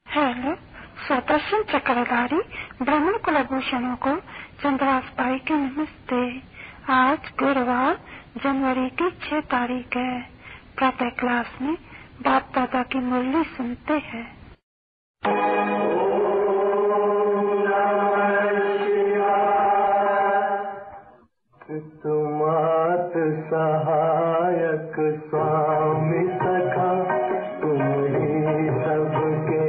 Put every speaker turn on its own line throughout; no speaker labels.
Hello, Sudarshan चक्रधारी ब्राह्मण कुलभूषणों को चंद्रास भाई के नमस्ते। आज गुरुवार जनवरी की 6 तारीख है। प्रातः क्लास में बाप दादा की मुरली सुनते हैं।
तुमात सहायक स्वामी सखा, तुम ही सबके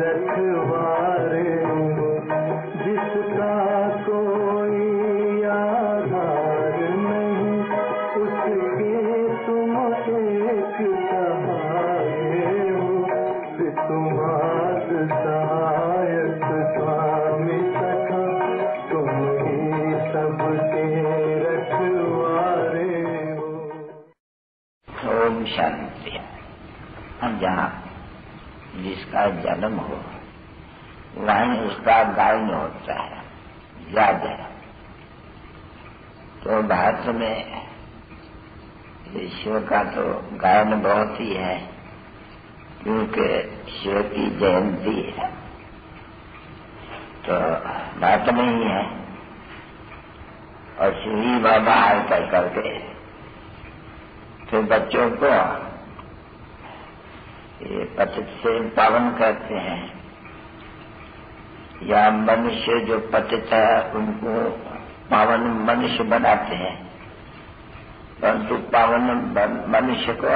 रखवारे हो। जिसका कोई आधार नहीं, उसके तुम एक सहारे हो। तुमात सहायक स्वामी सखा, तुम ही सबके
ओम शांति। जहाँ जिसका जन्म हो वहीं उसका गायन होता है ज्यादा। तो भारत में शिव का तो गायन बहुत ही है, क्योंकि शिव की जयंती है तो भारत में ही है। और श्री बाबा हाल कर करके तो बच्चों को ये पतित से पावन करते हैं, या मनुष्य जो पतित है उनको पावन मनुष्य बनाते हैं। परंतु पावन मनुष्य को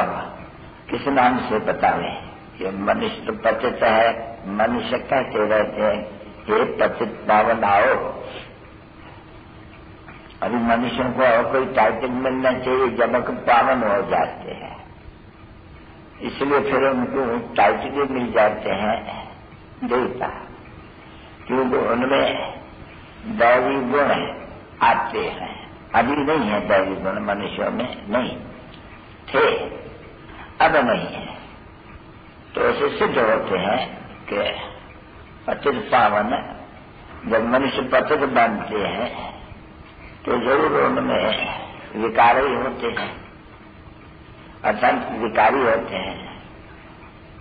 किस नाम से बतावे? ये मनुष्य तो पतित है, मनुष्य कहते रहते हैं हे पतित पावन आओ। अभी मनुष्यों को और कोई टाइटल मिलना चाहिए जब पावन हो जाते हैं, इसलिए फिर उनको टाइटल मिल जाते हैं देवता, क्योंकि उनमें दैवी गुण आते हैं। अभी नहीं है दैवी गुण मनुष्यों में, नहीं थे, अब नहीं है। तो ऐसे सिद्ध होते हैं कि पतित पावन जब मनुष्य पतित बनते हैं तो जरूर उनमें विकार ही होते हैं, अत्यंत विकारी होते हैं।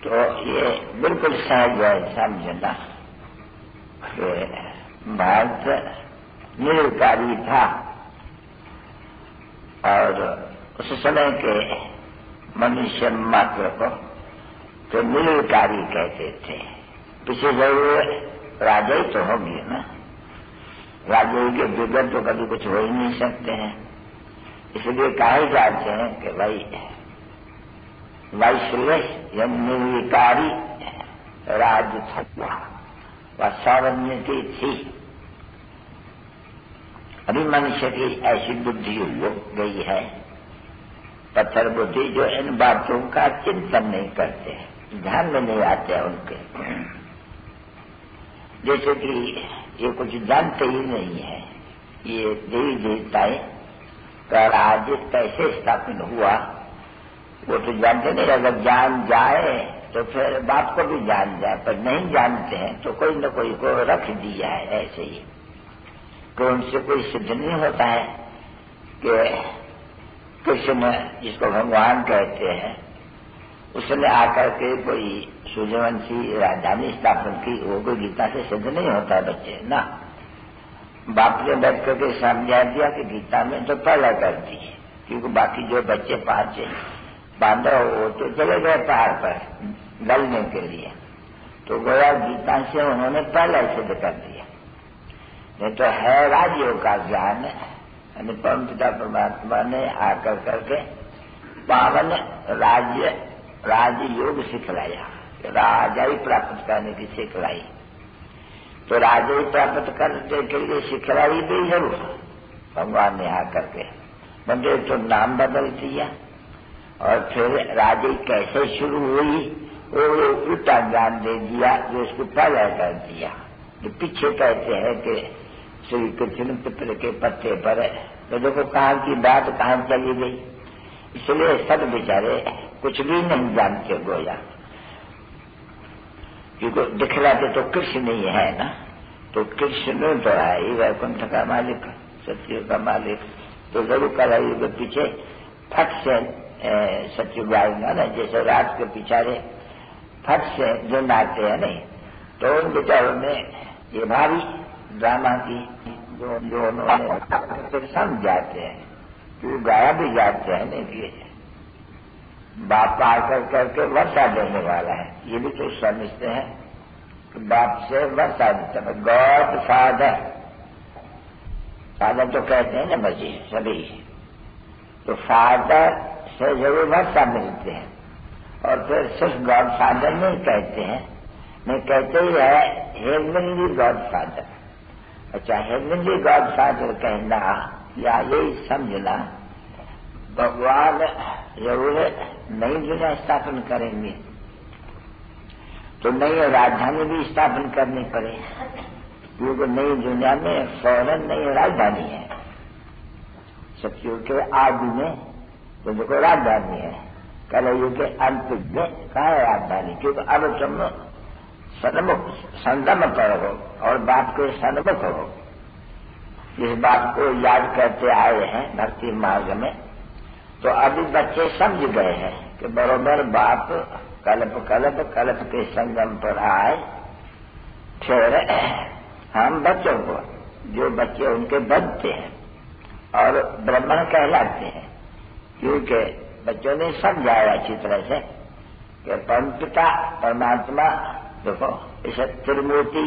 तो ये बिल्कुल सहज है समझना कि भारत निरविकारी था और उस समय के मनुष्य मात्र को तो निरविकारी कहते थे। पीछे जरूर राजा ही तो होगी ना, राजा के बिगड़ तो कभी कुछ हो ही नहीं सकते हैं। इसलिए कहे जाते हैं कि भाई वैश्लेष या निर्विकारी राज था, वह सावन्य की थी। अभी मनुष्य की ऐसी बुद्धि हो गई है, पत्थर बुद्धि, जो इन बातों का चिंतन नहीं करते, ध्यान में नहीं आते उनके। जैसे कि ये कुछ जानते ही नहीं है, ये देवी देवताएं का राज्य कैसे स्थापित हुआ वो तो जानते नहीं। अगर जान जाए तो फिर बाप को भी जान जाए, पर नहीं जानते हैं तो कोई न कोई को रख दिया है ऐसे ही। तो उनसे कोई सिद्ध नहीं होता है कि कृष्ण जिसको भगवान कहते हैं उसने आकर के कोई सूर्यवंशी राजधानी स्थापन की, वो कोई गीता से सिद्ध नहीं होता है बच्चे ना। बाप ने बैठ करके समझा दिया कि गीता में तो पहला कर दी है, क्योंकि बाकी जो बच्चे 5 पांडव वो तो चले गए पहाड़ पर गलने के लिए, तो गोया गीता से उन्होंने पहला सिद्ध कर दिया। नहीं तो है राजयोग का ज्ञान, परम पिता परमात्मा ने आकर करके पावन राजयोग सिखलाया, राजाई प्राप्त करने की सिखलाई। तो राजाई प्राप्त करने के लिए सिखलाई भी जरूर भगवान ने आकर के बंदे तो नाम बदल दिया। और फिर राजाई कैसे शुरू हुई वो उल्टा ज्ञान दे दिया, जो उसको पहले कर दिया। जो पीछे कहते हैं कि श्री कृष्ण पितर के पत्ते पर, तो देखो कहाँ की बात कहाँ चली गई। इसलिए सब बेचारे कुछ भी नहीं जानते गोया, क्योंकि दिखलाते तो कृष्ण नहीं है ना। तो कृष्ण तो है ही वैकुंठ का मालिक, सत्य का मालिक, तो जरूर कलयुग के पीछे फट से सत्युग आएगा ना। जैसे रात के पिछाड़े फट से दिन आते हैं नहीं, तो उन बेचारों ने ये भारी ड्रामा की जो उन्होंने फिर समझ जाते हैं कि गाया भी जाते हैं नहीं कि बाप पार करके वर्षा देने वाला है, ये भी तो समझते हैं कि बाप से वर्षा देते हैं। गॉड फादर, फादर तो कहते हैं ना बच्चे सभी, तो फादर से जरूर वर्षा मिलते हैं। और फिर सिर्फ गॉड फादर नहीं कहते हैं, नहीं कहते ही है हेवनली गॉड फादर। अच्छा, हेवनली गॉड फादर कहना या यही समझना भगवान जरूर नई दुनिया स्थापन करेंगे तो नई राजधानी भी स्थापन करनी पड़े, क्योंकि नई दुनिया में फौरन नई राजधानी है। सतयुग के आदि में तो देखो राजधानी है, कलयुग के अंत में कहाँ है राजधानी? क्योंकि अब तुम संगम पर हो और बाप के सन्मुख हो। इस बात को याद करते आए हैं भक्ति मार्ग में, तो अभी बच्चे समझ गए हैं कि बरोबर बाप कल्प के संगम पर आए। फिर हम बच्चों को, जो बच्चे उनके बनते हैं और ब्राह्मण कहलाते हैं, क्योंकि बच्चों ने समझाया अच्छी तरह से कि परमपिता परमात्मा देखो इसे त्रिमूर्ति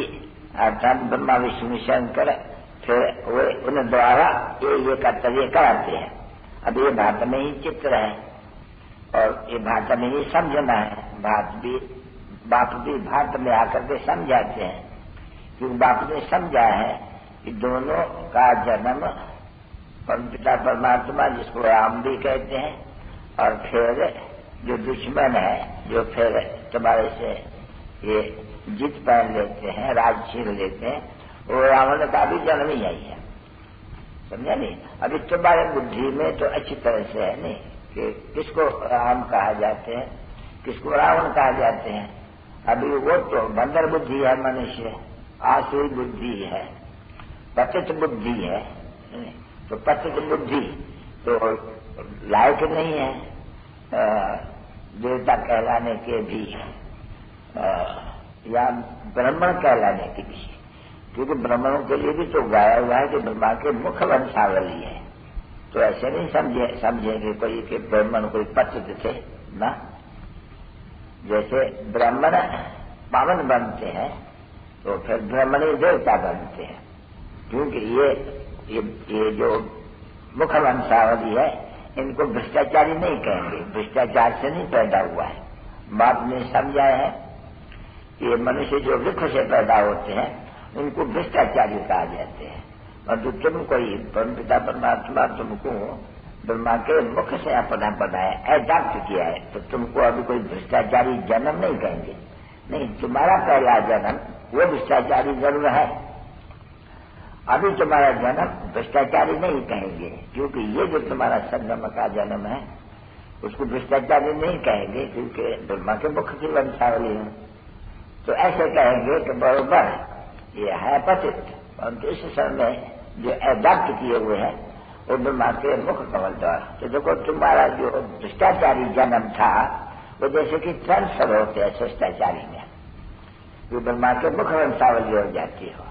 अर्थात ब्रह्मा विष्णु शंकर, फिर वे उन द्वारा ये कर्तव्य कराते हैं। अब ये भाषा में ही चित्र है और ये भाषा में ही समझना है। बाप भी भारत में आकर के समझाते हैं, क्योंकि बाप ने समझा है कि दोनों का जन्म परमपिता परमात्मा, जिसको राम भी कहते हैं, और फिर जो दुश्मन है, जो फिर तुम्हारे से ये जीत पहन लेते हैं, राज छीन लेते हैं, वो रावण का भी जन्म ही आई है। समझा नहीं? अभी तुम्हारे बुद्धि में तो अच्छी तरह से है नहीं कि किसको राम कहा जाते हैं, किसको रावण कहा जाते हैं। अभी वो तो बंदर बुद्धि है, मनुष्य आसुरी बुद्धि है, पतित बुद्धि है। तो पतित बुद्धि तो लायक नहीं है देवता कहलाने के भी या ब्राह्मण कहलाने के भी, क्योंकि ब्राह्मणों के लिए भी तो गाया हुआ है कि ब्रह्मा के मुख वंशावली है। तो ऐसे नहीं समझेंगे कोई कि ब्राह्मण कोई पतित थे ना। जैसे ब्राह्मण पावन बनते हैं तो फिर ब्राह्मणी देवता बनते हैं, क्योंकि ये जो मुख वंशावली है इनको भ्रष्टाचारी नहीं कहेंगे, भ्रष्टाचार से नहीं पैदा हुआ है। बाप ने समझाया है कि मनुष्य जो वृक्ष से पैदा होते हैं उनको भ्रष्टाचारी कहा जाते हैं। और जो तुम कोई परमपिता परमात्मा तुमको ब्रह्मा के मुख से अपना बनाया, एडाप्ट किया है, तो तुमको अभी कोई भ्रष्टाचारी जन्म नहीं कहेंगे। नहीं, तुम्हारा पहला जन्म वो भ्रष्टाचारी जरूर है, अभी तुम्हारा जन्म भ्रष्टाचारी नहीं कहेंगे, क्योंकि ये जो तुम्हारा संगम का जन्म है उसको भ्रष्टाचारी नहीं कहेंगे, क्योंकि ब्रह्मा के मुख की वंशावली है। तो ऐसे कहेंगे कि बरोबर ये है पतित, परंतु इस समय जो एडाप्ट किए हुए हैं वो ब्रह्मा के मुख कमल द्वारा। तो देखो तुम्हारा जो भ्रष्टाचारी जन्म था वो जैसे कि ट्रांसफर होते हैं शिष्टाचारी में, जो ब्रह्मा के मुख वंशावली हो जाती हो।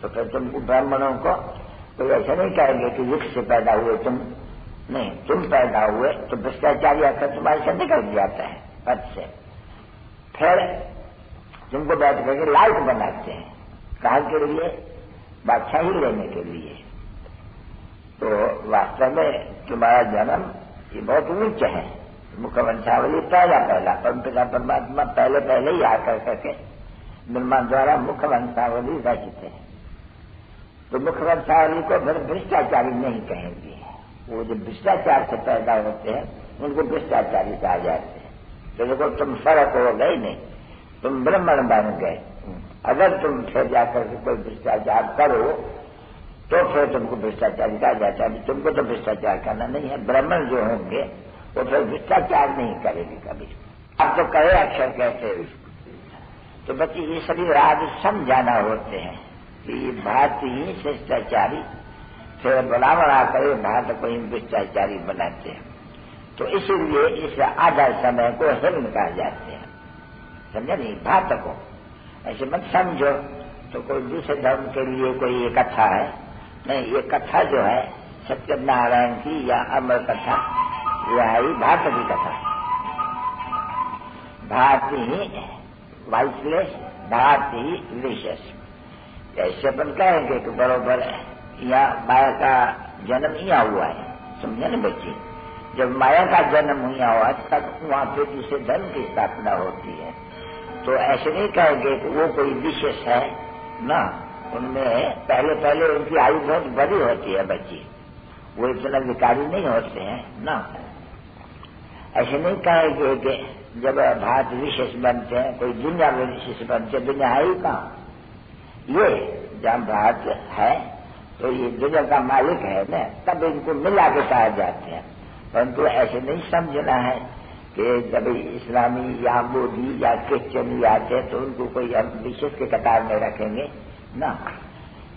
तो फिर तुमको ब्राह्मणों को कोई ऐसा नहीं कहेंगे कि वृक्ष से पैदा हुए तुम, नहीं, तुम पैदा हुए तो भ्रष्टाचारी आकर तुम्हारे से निकल जाता है पद से। फिर तुमको बैठ करके लायक बनाते हैं, कहा के लिए? बादशाही लेने के लिए। तो वास्तव में तुम्हारा जन्म ये बहुत ऊंच है। मुख वंशावली पहला परमपिता परमात्मा पहले ही आकर करके ब्रह्मा द्वारा मुख वंशावली रचते हैं। तो मुख वंशावली को फिर भ्रष्टाचारी नहीं कहेंगे। वो जो भ्रष्टाचार से पैदा होते हैं उनको भ्रष्टाचारी कहा जाते हैं। तो देखो तुम फर्क हो गए नहीं, तुम ब्राह्मण बन गए। अगर तुम फिर जाकर के कोई भ्रष्टाचार करो तो फिर तुमको भ्रष्टाचारी कहा जाता है। तुमको तो भ्रष्टाचार करना नहीं है। ब्राह्मण जो होंगे वो फिर भ्रष्टाचार नहीं करेगी कभी। अब तो कहे अक्षर कहते हैं। तो बच्चे ये सभी राज समझाना होते हैं कि ये भारत ही शिष्टाचारी, फिर बुलावड़ा करे भारत को ही भ्रष्टाचारी बनाते हैं। तो इसीलिए इस आधा समय को हिरण कहा जाते हैं। समझा नहीं? भारत को ऐसे मत समझो तो कोई दूसरे धर्म के लिए कोई ये कथा है। नहीं, ये कथा जो है सत्यनारायण की या अमर कथा, यह है भारत की कथा। भारती वाइसलेस, भारती विशेष। ऐसे अपन कहेंगे कि बरोबर यहाँ माया का जन्म यहाँ हुआ है, समझे ना बच्चे। जब माया का जन्म हुआ हुआ तब वहां पे दूसरे धर्म की स्थापना होती है। तो ऐसे नहीं कहेंगे कि वो कोई विशेष है ना, उनमें पहले उनकी आयु बहुत बड़ी होती है बच्ची, वो इतना विकारी नहीं होते हैं ना। ऐसे नहीं कहेंगे कि जब भारत विशेष बनते हैं कोई दुनिया में विशेष बनते, दुनिया है ही कहाँ। ये जहाँ भारत है तो ये दुनिया का मालिक है ना, तब इनको मिला के कहा जाते हैं। परंतु ऐसे नहीं समझना है कि जब इस्लामी या मोदी या क्रिश्चियन आते हैं तो उनको कोई हम विशेष के कतार में रखेंगे ना।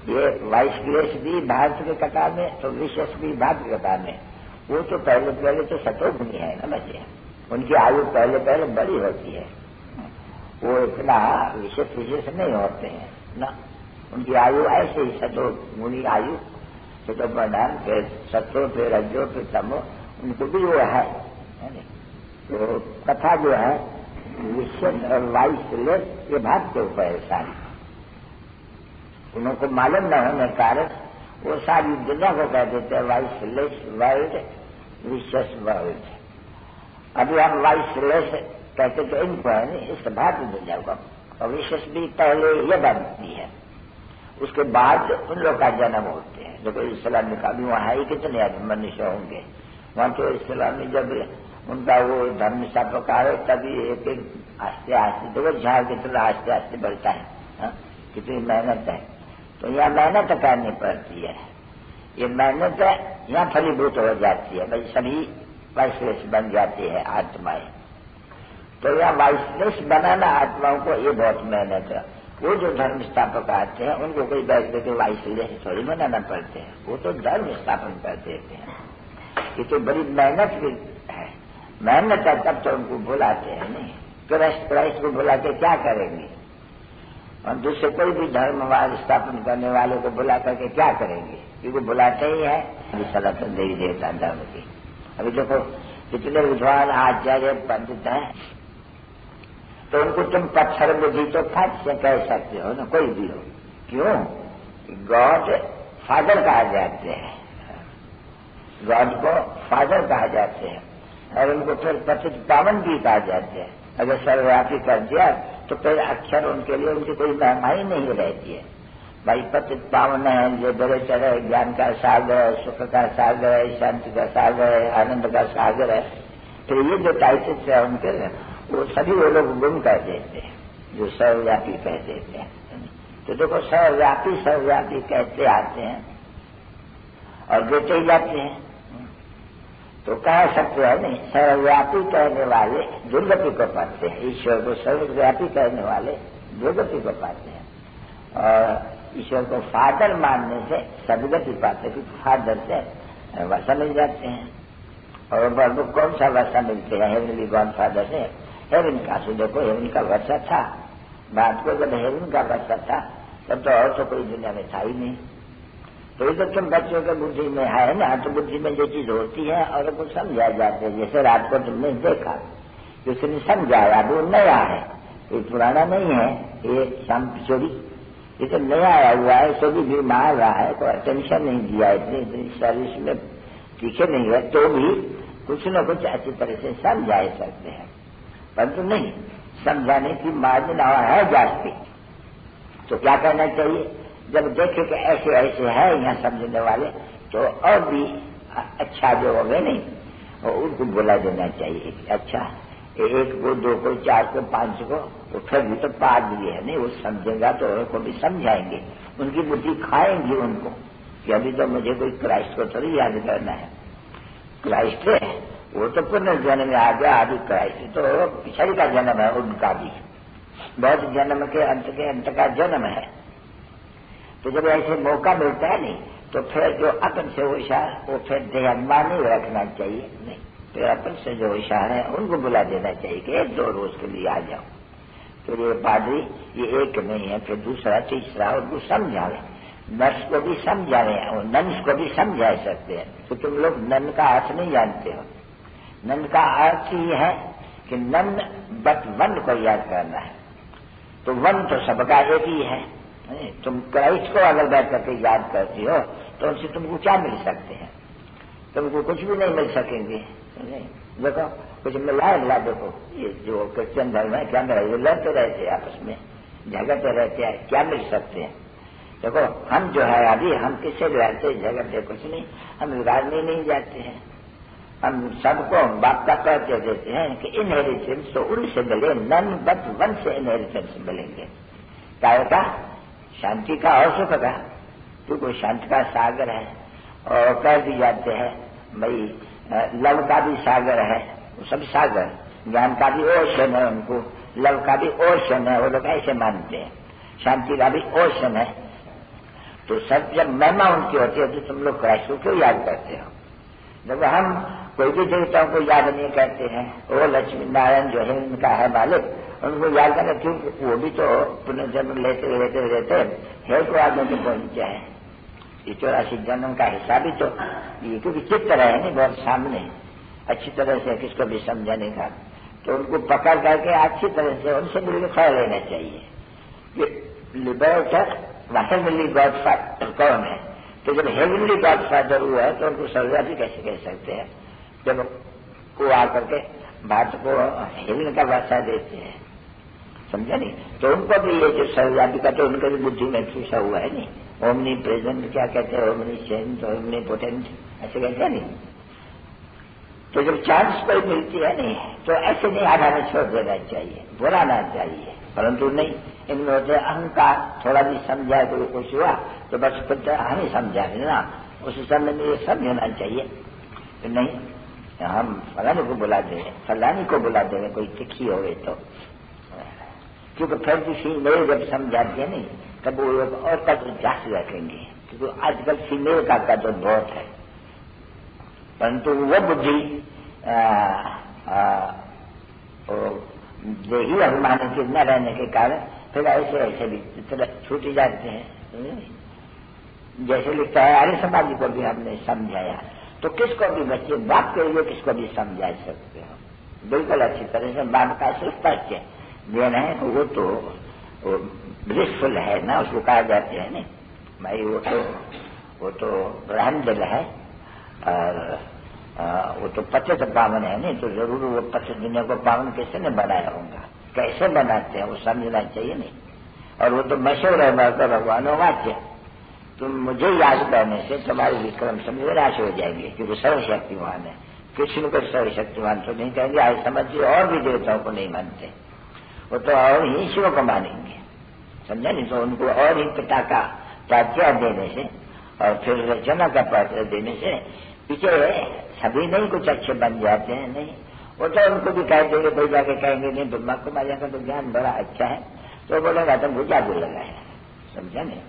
ये वाइस ग्रेस भी भारत के कतार में तो विशेष भी भारत के कतार में। वो तो पहले तो शतोगुनी है ना बच्चे, उनकी आयु पहले बड़ी होती है, वो इतना विशेष नहीं होते हैं ना। उनकी आयु ऐसे ही शतोगुनी आयु, शतो प्रधान, फिर सत्तो, फिर रजो, फिर तमो, उनको भी वो है। तो कथा जो है विशेष और वाइसलेस ये भारत के ऊपर है सारी। उनको मालूम न होने कारण वो सारी दुनिया को कह देते हैं वाइसलेस वर्ल्ड, विशेष वर्ल्ड। अभी हम वाइसलेस कहते तो इनको है नहीं, इसके बाद दुनिया को, और विशेष भी पहले ये बनती है, उसके बाद उन लोग का जन्म होते हैं। देखो इस्लाम का भी वहाँ ही कितने मनुष्य होंगे, वहाँ तो इस्लामी जब उनका वो धर्म स्थापक आए तभी एक आस्ते आस्ते, देखो झाड़ कितना आस्ते आस्ते बढ़ता है, कितनी मेहनत है। तो यहाँ मेहनत करनी पड़ती है, ये मेहनत यहाँ फलीभूत हो जाती है भाई, सभी वाइसलेस बन जाती है आत्माएं। तो यहाँ वाइसलेस बनाना आत्माओं को ये बहुत मेहनत है। वो जो धर्म स्थापक आते हैं उनको कोई बैठ के वाइसलेस थोड़ी बनाना पड़ते हैं, वो तो धर्म स्थापन कर देते हैं। ये तो बड़ी मेहनत की है, मेहनत है तब तो उनको बुलाते हैं नहीं। क्राइस्ट को बुला के क्या करेंगे, और दूसरे कोई भी धर्मवाद स्थापन करने वाले को बुला करके क्या करेंगे, क्योंकि बुलाते ही है सनातन देवी देवता धर्म की। अभी देखो कितने विद्वान आचार्य पंडित हैं, तो उनको तुम पत्थर बुद्धि तो फट से कह सकते हो ना, कोई भी हो। क्यों? गॉड फादर कहा जाते हैं, गॉड को फादर कहा जाते हैं, और उनको फिर पतित पावन भी कहा जाते हैं। अगर सर्वव्यापी कर दिया तो फिर अक्षर उनके लिए उनकी कोई महिमा ही नहीं रहती है। भाई पतित पावन है, जो बड़े चढ़े ज्ञान का सागर है, सुख का सागर है, शांति का सागर है, आनंद का सागर है, फिर ये जो टाइटल्स है उनके वो सभी वो लोग गुम कर देते हैं, जो सर्वव्यापी कह देते हैं। तो देखो सर्वव्यापी कहते आते हैं और देते ही जाते हैं। तो कह सकते हैं नहीं, सर्वव्यापी कहने वाले दुर्गति को पाते हैं, ईश्वर को सर्वव्यापी कहने वाले दुर्गति को पाते हैं, और ईश्वर को फादर मानने से सदगति पाते हैं, क्योंकि फादर से वर्षा मिल जाते हैं। और वो कौन सा वर्षा मिलते हैं? हेवनली गॉड फादर से हेवन का। तो देखो हेवन का वर्षा था, बात को जब हेवन का वर्षा था तब तो और तो कोई दुनिया में था ही नहीं। तो इधर तुम बच्चों के बुद्धि में है ना, तो बुद्धि में जो चीज होती है और वो समझा जाते हैं। जैसे रात को तुमने देखा, किसी समझाया, वो नया है, ये पुराना नहीं है, ये शाम चोरी, ये तो नया आया हुआ है, सभी भी मार रहा है, कोई अटेंशन नहीं दिया, इतनी सर्विस में तीखे नहीं है, तो भी कुछ न कुछ अच्छी तरह से समझा सकते हैं। परंतु नहीं, समझाने की मार्जिन है जाती। तो क्या करना चाहिए? जब देखे कि ऐसे ऐसे है यहाँ समझने वाले, तो और भी अच्छा जो होंगे नहीं, और उनको बुला देना चाहिए। अच्छा, एक को, दो को, चार को, 5 को, तो फिर भी तो पार भी है नहीं, वो समझेगा तो उनको भी समझाएंगे, उनकी बुद्धि खाएंगी उनको कि अभी तो मुझे कोई क्राइस्ट को थोड़ी याद करना है। क्राइस्ट है वो तो पुनर्जन्म में आ गया, आदि क्राइस्ट तो पिछड़ी का जन्म है, उनका भी बहुत जन्म के अंत का जन्म है। तो जब ऐसे मौका मिलता है नहीं, तो फिर जो अपन से होशियार वो फिर देहमान नहीं रखना चाहिए, नहीं, फिर अपन से जो होशियार है उनको बुला देना चाहिए कि 1-2 रोज के लिए आ जाओ। तो ये पादरी ये एक नहीं है, फिर दूसरा तीसरा और वो समझावे, नर्स को भी समझा रहे हैं और नन्स को भी समझा सकते हैं। तो तुम लोग नन का अर्थ नहीं जानते हो। नन का अर्थ ही है कि नन बट वन को याद करना है। तो वन तो सबका एक ही है। तुम क्राइस्ट को अगर बैठ करके याद करती हो तो उनसे तुमको क्या मिल सकते हैं? तुमको कुछ भी नहीं मिल सकेंगे। देखो कुछ मिला है ला, देखो ये जो क्रिश्चियन धर्म है क्या मिला? ये लड़ते रहते हैं आपस में, झगड़ते रहते हैं, क्या मिल सकते हैं? देखो हम जो है अभी हम किससे लड़ते झगड़ते कुछ नहीं, हम विगाड़ने नहीं जाते हैं। हम सबको बाप का कहते देते हैं कि इनहेरिटेंस तो उनसे मिले, नन बट वन से इनहेरिटेंस मिलेंगे। क्या का? शांति का और सुख का, क्योंकि शांति का सागर है। और कह भी जाते हैं भाई लव का भी सागर है, वो सब सागर, ज्ञान का भी ओशन है, उनको लव का भी ओशन है, वो लोग ऐसे मानते हैं। शांति का भी ओशन है। तो सब जब महिमा उनकी होती है तो तुम लोग क्राइस्ट को क्यों याद करते हो? जब हम कोई भी देवताओं को याद नहीं करते हैं, वो लक्ष्मी नारायण जो है इनका है मालिक, उनको याद करना क्यों? वो भी तो पुनर्जन्म लेते लेते रहते है को आगे तो पहुंचे हैं। ये 84 जन्म का हिसाब ही तो ये क्योंकि चित्र है नहीं बहुत सामने, अच्छी तरह से किसको भी समझाने का, तो उनको पकड़ करके अच्छी तरह से उनसे मिलकर खा लेना चाहिए। लिबरेटर हेवनली गॉड फादर कौन है? तो जब हेवनली गॉड फादर हुआ है तो उनको सर्वव्यापी कैसे कह सकते हैं? जब वो आकर के भारत को हेवन का भाषा देते हैं, समझा नहीं? तो उनको भी ये जो सर्वव्यापी का तो उनके भी बुद्धि में ठूसा हुआ है नहीं। ओमनी प्रेजेंट क्या कहते हैं? ओमनी सेंट, ओमनी पोटेंट ऐसे कहते हैं नहीं। तो जब चांस कोई मिलती है नहीं तो ऐसे नहीं आधा में छोड़ देना चाहिए, बुलाना चाहिए, परंतु नहीं। इनमें होते अहंकार, थोड़ा भी समझाए तो कुछ हुआ तो बस खुद हम ही समझा देना, उस समय में ये समझना चाहिए। तो नहीं हम फलाने को बुला देंगे, फलानी को बुला देंगे, कोई तिखी हो गई तो, क्योंकि फिर भी फीमेल जब समझाते हैं नहीं तब वो लोग और कदर जास्त रखेंगे, क्योंकि आजकल फीमेल का कदर बहुत है। परंतु वो बुद्धि देही अभिमान के न रहने के कारण फिर ऐसे ऐसे भी छूट जाते हैं। जैसे लिखता है आर्य समाज को भी हमने समझाया, तो किसको भी बच्चे बाप के लिए किसको भी समझा सकते हो बिल्कुल अच्छी तरह से। बाप का स्पष्ट ज्ञान है वो तो ब्लिसफुल है ना, उसको कहा जाते हैं नहीं भाई, वो तो ब्रह्म दिल है और वो तो पतित पावन है नहीं, तो जरूर वो पतित दुनिया को पावन कैसे ने बनाया होगा, कैसे बनाते हैं वो समझना चाहिए नहीं। और वो तो मशहूर है भगवानों वाक्य, तुम मुझे याद करने से तुम्हारे विक्रम समझ नाश हो जाएंगे, क्योंकि सर्वशक्तिमान है। कृष्ण को सर्वशक्तिमान तो नहीं कहेंगे, आज समझिए और भी देवताओं को नहीं मानते, वो तो और ही शिव को मानेंगे, समझा नहीं? तो उनको और ही पिता का प्राच्य देने से और फिर रचना का प्राच्य देने से पीछे सभी नहीं कुछ अच्छे बन जाते हैं नहीं। वो तो उनको भी कह देंगे, कोई जाके कहेंगे नहीं ब्रह्मा कुमारिया का तो ज्ञान बड़ा अच्छा है, तो बोलेगा तुमको जादू लगा है, समझा नहीं?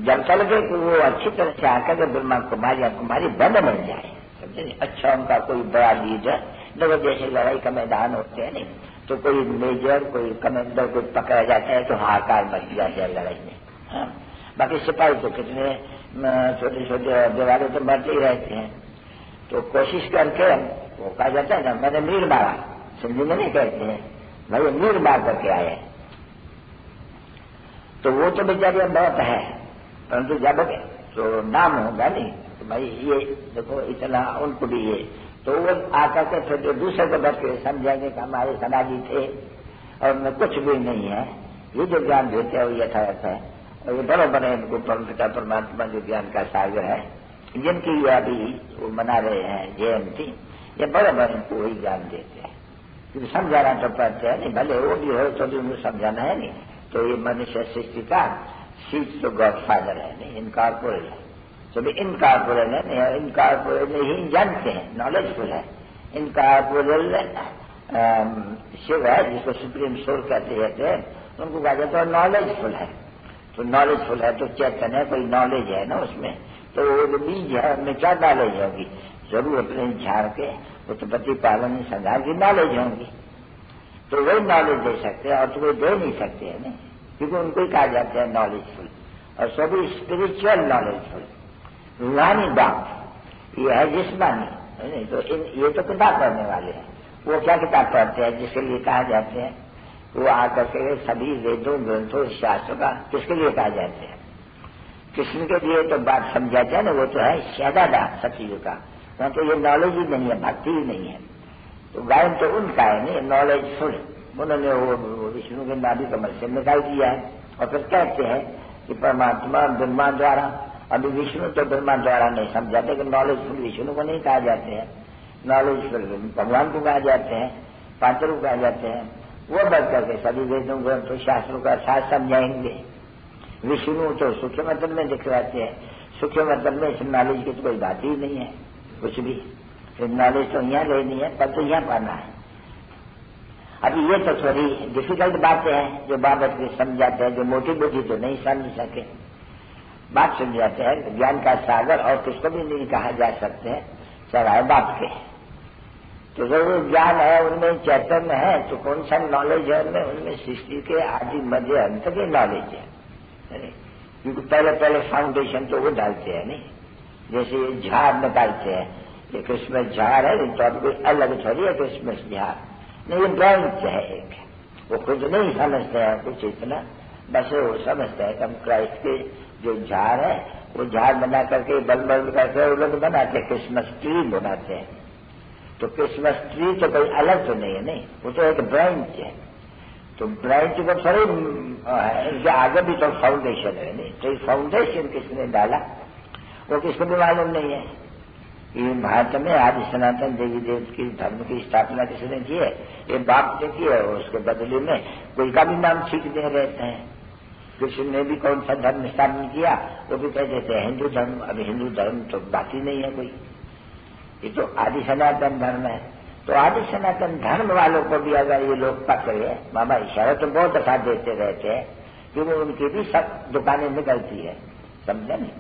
जब तक के वो अच्छी तरह से आकर के ब्रह्मा कुमारिया कुमारी बंद बन जाए, समझे नहीं? अच्छा उनका कोई बड़ा लीडर, देखो जैसे लड़ाई का मैदान होते हैं नहीं, तो कोई मेजर कोई कमांडर कोई पकड़ा जाता है तो हाहाकार मच जाता है लड़ाई में। हाँ? बाकी सिपाही तो कितने छोटे छोटे दीवारों तो मरते ही रहते हैं, तो कोशिश करके वो कहा जाता है ना मैंने मीर मारा, सिंधी में नहीं कहते हैं भाई मीर मार करके आए, तो वो तो बेचारी बहुत है, परंतु जब तो नाम होगा नहीं तो भाई ये देखो इतना उनको भी ये, तो वो आकर के फिर जो दूसरे को बैठ के समझाएंगे कि हमारे समाजी थे और उनमें कुछ भी नहीं है, ये जो ज्ञान देते हैं वो यथार्थ है और ये बराबर है। इनको परमपिता परमात्मा जो ज्ञान का सागर है, जिनकी ये अभी वो मना रहे हैं जयंती, ये बराबर इनको वही ज्ञान देते हैं, क्योंकि समझाना तो पड़ते हैं नहीं, भले वो भी हो तो भी उनको समझाना है नहीं। तो ये मनुष्य सृष्टि का सीट तो गॉड फादर है नहीं, इनकॉर्पोरेट है, तो भी इनकॉर्पोरेट है नहीं, इनकॉर्पोरेट ही जानते हैं, नॉलेजफुल है। इनकॉर्पोरेट शिव है जिसको सुप्रीम सोल कहते हैं, उनको कहा जाता है नॉलेजफुल है। तो नॉलेजफुल है तो चेतन है, कोई नॉलेज है ना उसमें, तो वो जो बीज है उनमें क्या नॉलेज होगी? जरूर अपने झाड़ के उत्पत्ति पालन संहार की नॉलेज होंगी। तो वही नॉलेज दे सकते हैं और तो कोई दे नहीं सकते हैं नहीं, क्योंकि उनको ही कहा जाता है नॉलेजफुल, और सो भी स्पिरिचुअल नॉलेजफुल। रूहानी बात ये है जिस्मानी नहीं। तो ये तो किताब पढ़ने वाले हैं, वो क्या किताब पढ़ते हैं जिसके लिए कहा जाते हैं, वो आकर के सभी वेदों ग्रंथों शास्त्रों का किसके लिए कहा जाते हैं? कृष्ण के लिए तो बात समझा जाए ना, वो तो है शहजादा सतयुग का, वहां तो ये नॉलेज ही नहीं है, भक्ति ही नहीं है। तो गायन तो उनका है नहीं, नॉलेजफुल। उन्होंने वो विष्णु के नाभि कमल से निकाल दिया है, और फिर कहते हैं कि परमात्मा ब्रह्मा द्वारा, अभी विष्णु तो ब्रह्मा द्वारा नहीं समझाते कि नॉलेजफुल विष्णु को नहीं कहा जाते हैं, नॉलेजफुल भगवान को कहा जाते हैं, पात्र को कहा जाते हैं। वो बढ़ करके सभी वेदों ग्रंथों शास्त्रों का साथ समझाएंगे। विष्णु तो सूक्ष्म मतलब में दिखलाते हैं, सूक्ष्म मतलब में इस नॉलेज की तो कोई बात ही नहीं है कुछ भी। फिर नॉलेज तो यहाँ लेनी है, पर तो यहाँ पाना है। अभी ये तो थोड़ी डिफिकल्ट बातें हैं जो बाबत के समझाते हैं, जो मोटी बुद्धि तो नहीं समझ सके। बात समझाते हैं ज्ञान का सागर, और किसको भी नहीं कहा जा सकते हैं सवाए बाप के। तो जो ज्ञान है उनमें चैतन्य है, तो कौन सा नॉलेज है उनमें सृष्टि के आदि मध्य अंत के नॉलेज है, क्योंकि पहले फाउंडेशन तो वो डालते हैं नहीं। जैसे ये झाड़ निकालते हैं, ये क्रिसमस झाड़ है, तो अब कोई अलग थोड़ी है क्रिसमस झाड़ नहीं, ये ब्रांच है एक। वो खुद नहीं समझते हैं कुछ इतना, बस वो समझते हैं कि हम क्राइस्ट के जो झाड़ है वो झाड़ बना करके बल करके वो लोग बनाते हैं, क्रिसमस ट्री बनाते हैं। तो क्रिसमस ट्री तो कोई अलग तो नहीं है नहीं, वो तो एक ब्रांच है। तो ब्रांच को थोड़ी इनके आगे भी तो फाउंडेशन है नहीं। तो फाउंडेशन किसने डाला वो किसको भी मालूम नहीं है। ये भारत में आदि सनातन देवी देव की धर्म की स्थापना किसने की है? ये बाप ने की है, और उसके बदले में कोई का भी नाम ठीक दे रहते हैं। कृष्ण ने भी कौन सा धर्म स्थापन किया, वो भी कह देते हैं हिंदू धर्म। अब हिंदू धर्म तो बाकी नहीं है कोई, ये तो आदि सनातन धर्म है। तो आदि सनातन धर्म वालों को भी अगर ये लोग पकड़े, मामा इशारा तो बहुत दफा देते रहते हैं, क्योंकि उनकी भी सब दुकानें निकलती है, समझा नहीं?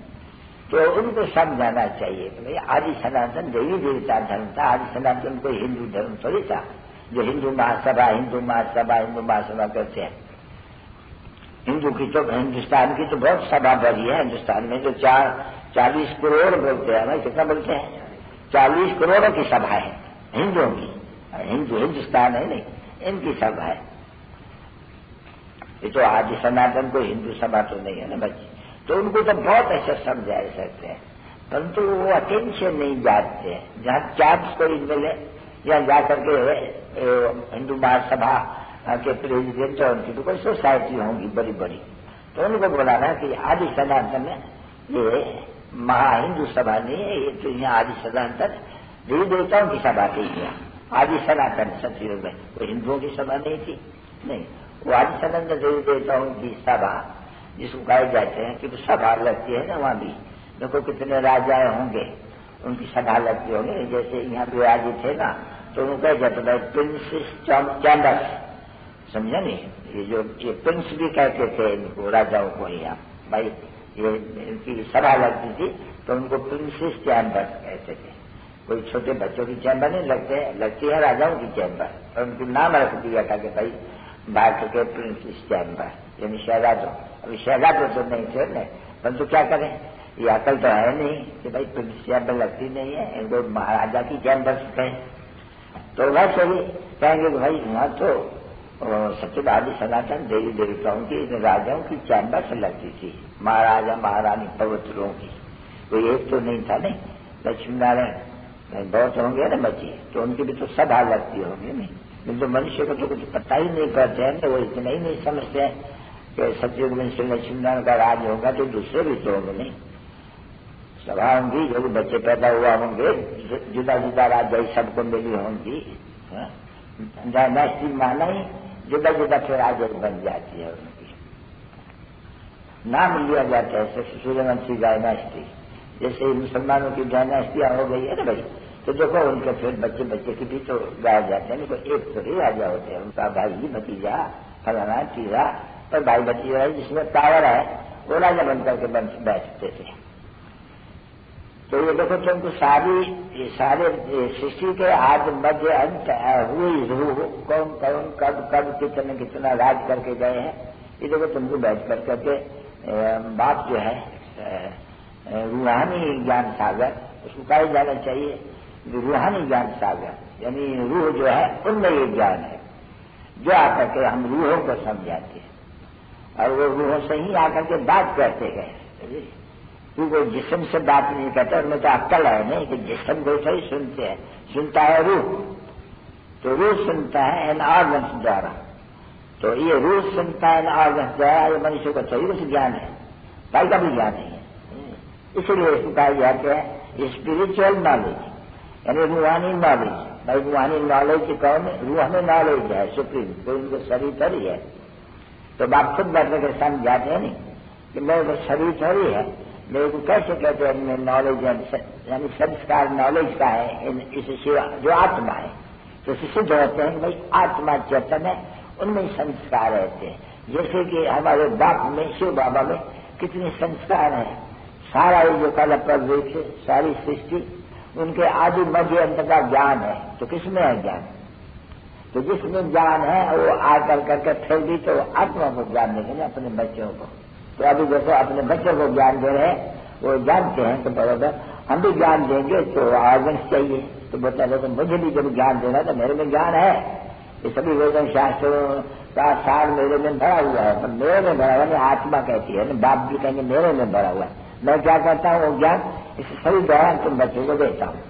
तो उनको समझाना चाहिए कि भाई आदि सनातन देवी देवता धर्म था, आदि सनातन कोई हिंदू धर्म थोड़ी था जो हिंदू महासभा करते हैं। हिंदू की तो हिंदुस्तान की तो बहुत सभा भरी है। हिंदुस्तान में तो 40 करोड़ बोलते हैं, भाई कितना बोलते हैं? 40 करोड़ की सभा है हिंदुओं की। हिंदुस्तान है नहीं, इनकी सभा है। ये तो आदि सनातन कोई हिंदू सभा तो नहीं है ना बच्चे। तो उनको तो बहुत ऐसा समझा सकते हैं, परंतु वो अटेंशन नहीं जाते हैं। जहाँ चार्ज कोई मिले या जाकर के हिंदू महासभा के प्रेसिडेंट और उनकी तो कोई सोसाइटी होंगी बड़ी बड़ी, तो उनको बोलाना कि आदि सनातन में ये महाहिंदू सभा नहीं है, ये तो यहाँ आदि सनातन देवी देवताओं की सभा थी। यहाँ आदि सनातन सतयुग में कोई हिंदुओं की सभा नहीं थी, नहीं, वो आदि सनातन देवी देवताओं की सभा जिसको कहे जाते हैं कि सभा लगती है ना, वहां भी देखो कितने राजाएं होंगे, उनकी सभा लगती होंगे। जैसे यहाँ भी राजे थे ना, तो उनको कहे जाता था प्रिंसेस चैम्बर्स, समझा नहीं? ये प्रिंस भी कहते थे इनको, राजाओं को। यहाँ भाई ये इनकी सभा लगती थी तो उनको प्रिंसेस चैम्बर्स कहते थे। कोई छोटे बच्चों की चैम्बर नहीं लगती है राजाओं की चैम्बर, और उनको नाम रख दिया था कि भाई भारत के प्रिंसेस चैम्बर, यानी शहजादों। अभी शहजादों तो नहीं थे न, परंतु क्या करें, ये अकल तो है नहीं कि भाई प्रिंसेस चैम्बर लगती नहीं है, इनको महाराजा की चैम्बर कहें। तो वैसे ही कहेंगे कि भाई वहां तो सत्यवादी सनातन देवी देवताओं की राजाओं की चैम्बर से लगती थी, महाराजा महारानी पवित्रों की। कोई एक तो नहीं था नहीं, लक्ष्मी नारायण बहुत होंगे ना बच्चे, तो उनकी भी तो सभा लगती होंगी नहीं। किंतु मनुष्य को तो कुछ पता ही नहीं करते हैं, वो इतना ही नहीं समझते हैं कि सतयुग में श्री लक्ष्मी नारायण का राज होगा तो दूसरे भी तो होंगे नहीं। सभा होंगी, जो भी बच्चे पैदा हुआ होंगे, जुदा जुदा राज्य सबको मिली होंगी। डायनेस्टी माना ही जुदा जुदा फिर राज्य बन जाती है, उनकी नाम लिया जाता है सूर्यवंशी डायनेस्टी। जैसे मुसलमानों की डायनेस्टियां हो गई है ना भाई, तो देखो उनके फिर बच्चे बच्चे की भी तो गाए जाते हैं। तो एक तो ही राजा होते हैं, उनका भाई भतीजा फलाना चीजा, पर भाई भतीजा जिसमें पावर है वो राजा बनकर के बैठते थे। तो ये देखो तुमको सारे सृष्टि के आदि मध्य अंत हुई रूह कौन कौन कब कब कितना राज करके गए हैं, ये देखो तुमको बैठ कर करके बाप जो है रूहानी ज्ञान सागर, उसको कहा जाना चाहिए रूहानी ज्ञान सागर, यानी रूह जो है उनमें ये ज्ञान है जो आकर के हम रूहों को समझाते हैं और वो रूहों से ही आकर के बात करते गए। तू कोई जिस्म से बात नहीं करता, उनमें तो अक्ल है नहीं कि जिस्म को सही सुनते हैं, सुनता है रूह, तो रूह सुनता है इन ऑर्गन्स द्वारा, तो ये रूह सुनता है इन ऑर्गन्स द्वारा, ये मनुष्य को सही कुछ ज्ञान है, भाई का भी ज्ञान नहीं है। इसलिए इसको कहा जाता है स्पिरिचुअल नॉलेज, यानी रूहानी नॉलेज। भाई रूहानी नॉलेज कौन है? रूह में नॉलेज है सुप्रीम, कोई उनको शरीर थोड़ी है। तो बाप खुद बैठ के समझाते हैं नहीं कि मेरे को शरीर थोड़ी है, मेरे को कैसे कहते हैं नॉलेज यानी संस्कार नॉलेज का है इस शिवा जो आत्मा है, तो सिद्ध होते हैं कि भाई आत्मा चेतन है, उनमें संस्कार रहते हैं। जैसे कि हमारे बाप में शिव बाबा में कितने संस्कार हैं, सारा ये जो कल प्रवृत्त है सारी सृष्टि उनके आदि मध्य अंत का ज्ञान है। तो किसमें है ज्ञान? तो जिसमें ज्ञान है वो आकर करके फिर भी तो आत्मा को ज्ञान देंगे ना अपने बच्चों को। तो अभी देखो अपने बच्चों को ज्ञान दे रहे हैं, वो जानते हैं तो बराबर हम भी ज्ञान देंगे तो ऑर्गन्स चाहिए। तो बता दो तो मुझे भी जब ज्ञान देना तो मेरे में ज्ञान है, ये सभी वेदन शास्त्रों का सार मेरे में भरा हुआ है, पर मेरे में भरा हुआ है आत्मा कहती है ना, बाप भी कहेंगे मेरे में भरा हुआ है। मैं क्या करता हूँ वो ज्ञान इस सही द्वारा तुम बच्चों को देता हूँ,